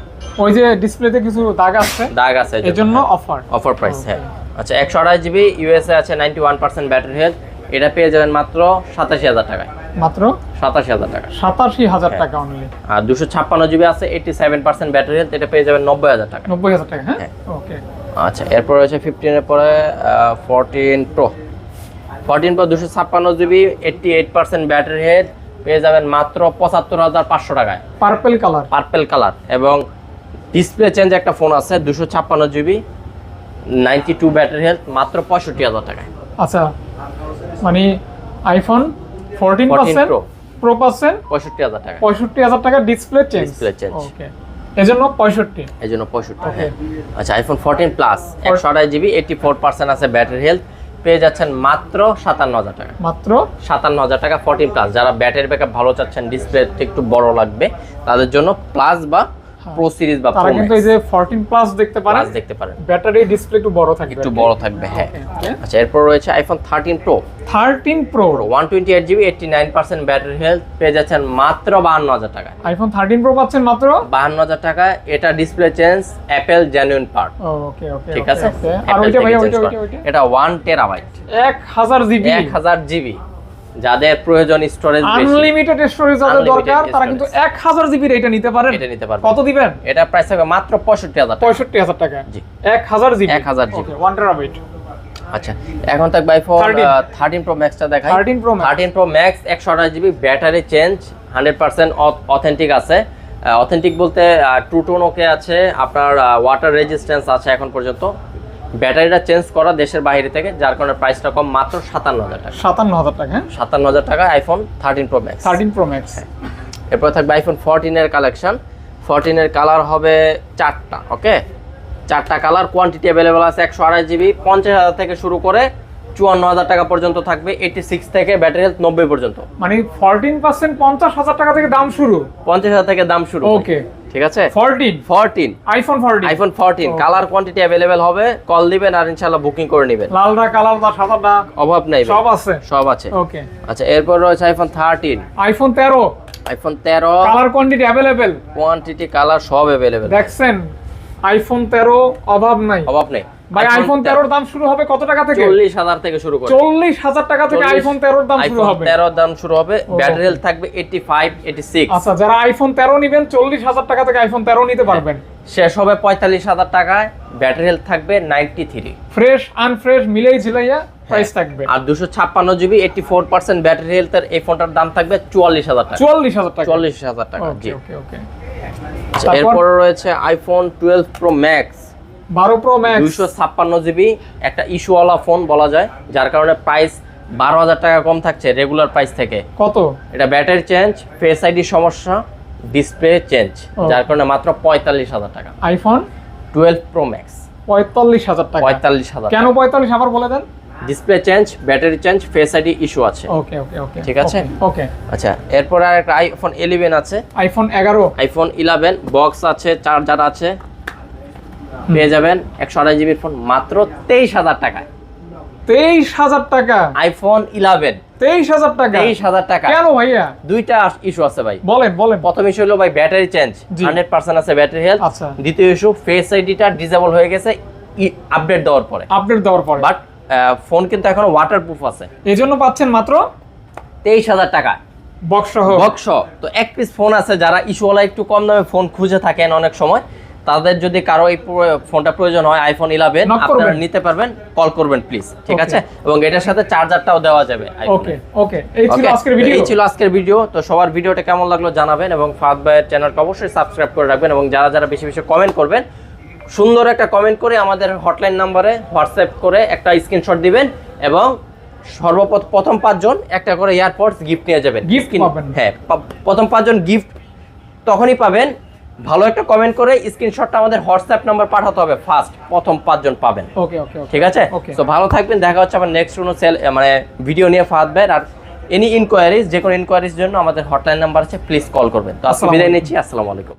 ওই যে ডিসপ্লেতে কিছু দাগ আছে এজন্য অফার প্রাইস। হ্যাঁ, আচ্ছা 128GB ইউএসএ আছে 91% ব্যাটারি হেলথ, এটা পেয়ে যাবেন মাত্র 87000 টাকায়। মাত্র 87000 টাকা। 87000 টাকা অনলি। আর 256GB আছে 87% ব্যাটারি হেলথ, এটা পেয়ে যাবেন 90000 টাকা। 90000 টাকা। হ্যাঁ, ওকে। আচ্ছা, এরপর হচ্ছে 15 এর পরে 14 pro. 14 pro 256GB 88% battery health পেয়ে যাবেন মাত্র 75500 টাকায়। পার্পল কালার এবং ডিসপ্লে চেঞ্জ একটা ফোন আছে 256GB 92 ব্যাটারি হেলথ মাত্র 65000 টাকায়। আচ্ছা, মানে আইফোন 14% প্রো পাচ্ছেন 65000 টাকা। 65000 টাকা ডিসপ্লে চেঞ্জ। ওকে, এজন্য 65। হ্যাঁ। আচ্ছা, আইফোন 14 প্লাস 128GB 84% আছে ব্যাটারি হেলথ পেয়ে যাচ্ছেন মাত্র 57000 টাকা। মাত্র 57000 টাকা 14 প্লাস। যারা ব্যাটারি ব্যাকআপ ভালো চাচ্ছেন, ডিসপ্লে একটু বড় লাগবে, তাদের জন্য প্লাস বা প্রো সিরিজ বা তারা কিন্তু এই যে 14 প্লাস দেখতে পারেন, ব্যাটারি ডিসপ্লে একটু বড় থাকবে। হ্যাঁ। আচ্ছা, এরপর রয়েছে iPhone 13 pro. 13 pro 128GB 89% battery health পেয়ে যাচ্ছেন মাত্র 52000 টাকা। আইফোন 13 প্রো পাচ্ছেন মাত্র 52000 টাকা। এটা display change Apple genuine part. Okay, ঠিক আছে। আর ওইটা ভাই, এটা 1 টেরাবাইট 1000GB। যাদের প্রয়োজন স্টোরেজ বেশি, আনলিমিটেড স্টোরেজ যাদের দরকার, তারা কিন্তু 1000GB এটা নিতে পারেন। কত দিবেন? এটা প্রাইস হবে মাত্র 65000 টাকা। 65000 টাকা। জি, 1000GB। 1000GB 1 terabyte. আচ্ছা, এখন থাকবে আইফোন 13 প্রো ম্যাক্সটা দেখাই। 13 pro max 128GB battery change 100% authentic আছে। অথেন্টিক বলতে ট্রু টোন ওকে আছে, আপনার ওয়াটার রেজিস্ট্যান্স আছে এখন পর্যন্ত। ব্যাটারিটা চেঞ্জ করা দেশের বাইরে থেকে, যার কারণে প্রাইসটা কম, মাত্র 57000 টাকা। 57000 টাকা। 57000 টাকা iPhone 13 pro max. 13 pro max. এরপর থাকবে আইফোন 14 এর কালেকশন। 14 এর কালার হবে 4টা। ওকে, 4টা কালার, কোয়ান্টিটি অ্যাভেলেবল আছে 128GB 50000 থেকে শুরু করে 54000 টাকা পর্যন্ত থাকবে। 86 থেকে ব্যাটারি হেলথ 90 পর্যন্ত। মানে 14% 50000 টাকা থেকে দাম শুরু। 50000 থেকে দাম শুরু। ওকে, ঠিক আছে। 14 আইফোন 14 কালার কোয়ান্টিটি अवेलेबल হবে, কল দিবেন আর ইনশাআল্লাহ বুকিং করে নেবেন। লালটা কালার বা সাদাটা অভাব নাই, সব আছে। ওকে, আচ্ছা, এরপর রয়েছে iPhone 13। IPhone 13 colour quantity colour সব अवेलेबल। দেখছেন, আইফোন 13 অভাব নাই। ভাই আইফোন 13 দাম শুরু হবে কত টাকা থেকে? 40000 থেকে শুরু করে 40000 টাকা থেকে আইফোন 13 দাম শুরু হবে। 13 দাম শুরু হবে। ব্যাটারি হেলথ থাকবে 85 86। আচ্ছা, যারা আইফোন 13 নেবেন 40000 টাকা থেকে আইফোন 13 নিতে পারবেন। শেষ হবে 45000 টাকায়। ব্যাটারি হেলথ থাকবে 93। ফ্রেশ আনফ্রেশ মিলাই ঝিলাইয়া প্রাইস থাকবে। আর 256GB 84% ব্যাটারি হেলথের এই ফোনটার দাম থাকবে 44000 টাকা। 44000 টাকা। জি, ওকে। এরপর রয়েছে iPhone 12 pro max. 12 pro max 256GB, একটা ইস্যুওয়ালা ফোন বলা যায়, যার কারণে প্রাইস 12000 টাকা কম থাকছে রেগুলার প্রাইস থেকে। কত? এটা ব্যাটারি চেঞ্জ, ফেস আইডি সমস্যা, ডিসপ্লে চেঞ্জ, যার কারণে মাত্র 45000 টাকা। আইফোন 12 প্রো ম্যাক্স 45000 টাকা। 45000। কেন 45? আবার বলে দেন। Display change, battery change, face ID issue আছে। ওকে, ঠিক আছে। ওকে, আচ্ছা, এরপর আর একটা আইফোন 11 আছে। আইফোন 11 বক্স আছে, চার্জার আছে, পেয়ে যাবেন 128GB ফোন মাত্র 23000 টাকায়। 23000 টাকা আইফোন 11 23000 টাকা। 23000 টাকা। কেন ভাইয়া? দুইটা ইস্যু আছে ভাই। বলেন। প্রথম ইস্যু হলো ভাই ব্যাটারি চেঞ্জ 100% আছে ব্যাটারি হেলথ। আচ্ছা। দ্বিতীয় ইস্যু ফেস আইডিটা ডিসেবল হয়ে গেছে আপডেট দেওয়ার পরে। বাট ফোন কিন্তু এখন ওয়াটারপ্রুফ আছে, এজন্য পাচ্ছেন মাত্র 23000 টাকা বক্স। তো এক পিস ফোন আছে, যারা ইস্যুওয়ালা একটু কম দামে ফোন খুঁজে থাকেন অনেক সময়, তাদের যদি কারো এই ফোনটা প্রয়োজন হয় আইফোন 11 আপনারা নিতে পারবেন, কল করবেন প্লিজ। ঠিক আছে, এবং এটার সাথে চার্জারটাও দেওয়া যাবে। ওকে, এই ছিল আজকের ভিডিও। তো সবার ভিডিওটা কেমন লাগলো জানাবেন, এবং ফাহাদ ভাইয়ের চ্যানেলটা অবশ্যই সাবস্ক্রাইব করে রাখবেন, এবং যারা বেশি কমেন্ট করবেন, সুন্দর একটা কমেন্ট করে আমাদের হটলাইন নাম্বারে হোয়াটসঅ্যাপ করে একটা স্ক্রিনশট দিবেন, এবং প্রথম 5 জন একটা করে এয়ারপডস গিফট নিয়ে যাবেন। গিফট পাবেন। হ্যাঁ, প্রথম 5 জন গিফট তখনই পাবেন ভালো একটা কমেন্ট করে স্ক্রিনশটটা আমাদের হোয়াটসঅ্যাপ নাম্বার পাঠাতে হবে ফার্স্ট, প্রথম 5 জন পাবেন। ওকে ওকে ঠিক আছে, ওকে তো ভালো থাকবেন, দেখা হচ্ছে আবার নেক্সট কোনো সেল মানে ভিডিও নিয়ে ফাহাদ ভাই। আর এনি ইনকোয়ারিজ, যে কোনো ইনকোয়ারিজ জন্য আমাদের হটলাইন নাম্বার আছে, প্লিজ কল করবেন। তো আজকে বিদায় নিচ্ছি, আসসালামু আলাইকুম।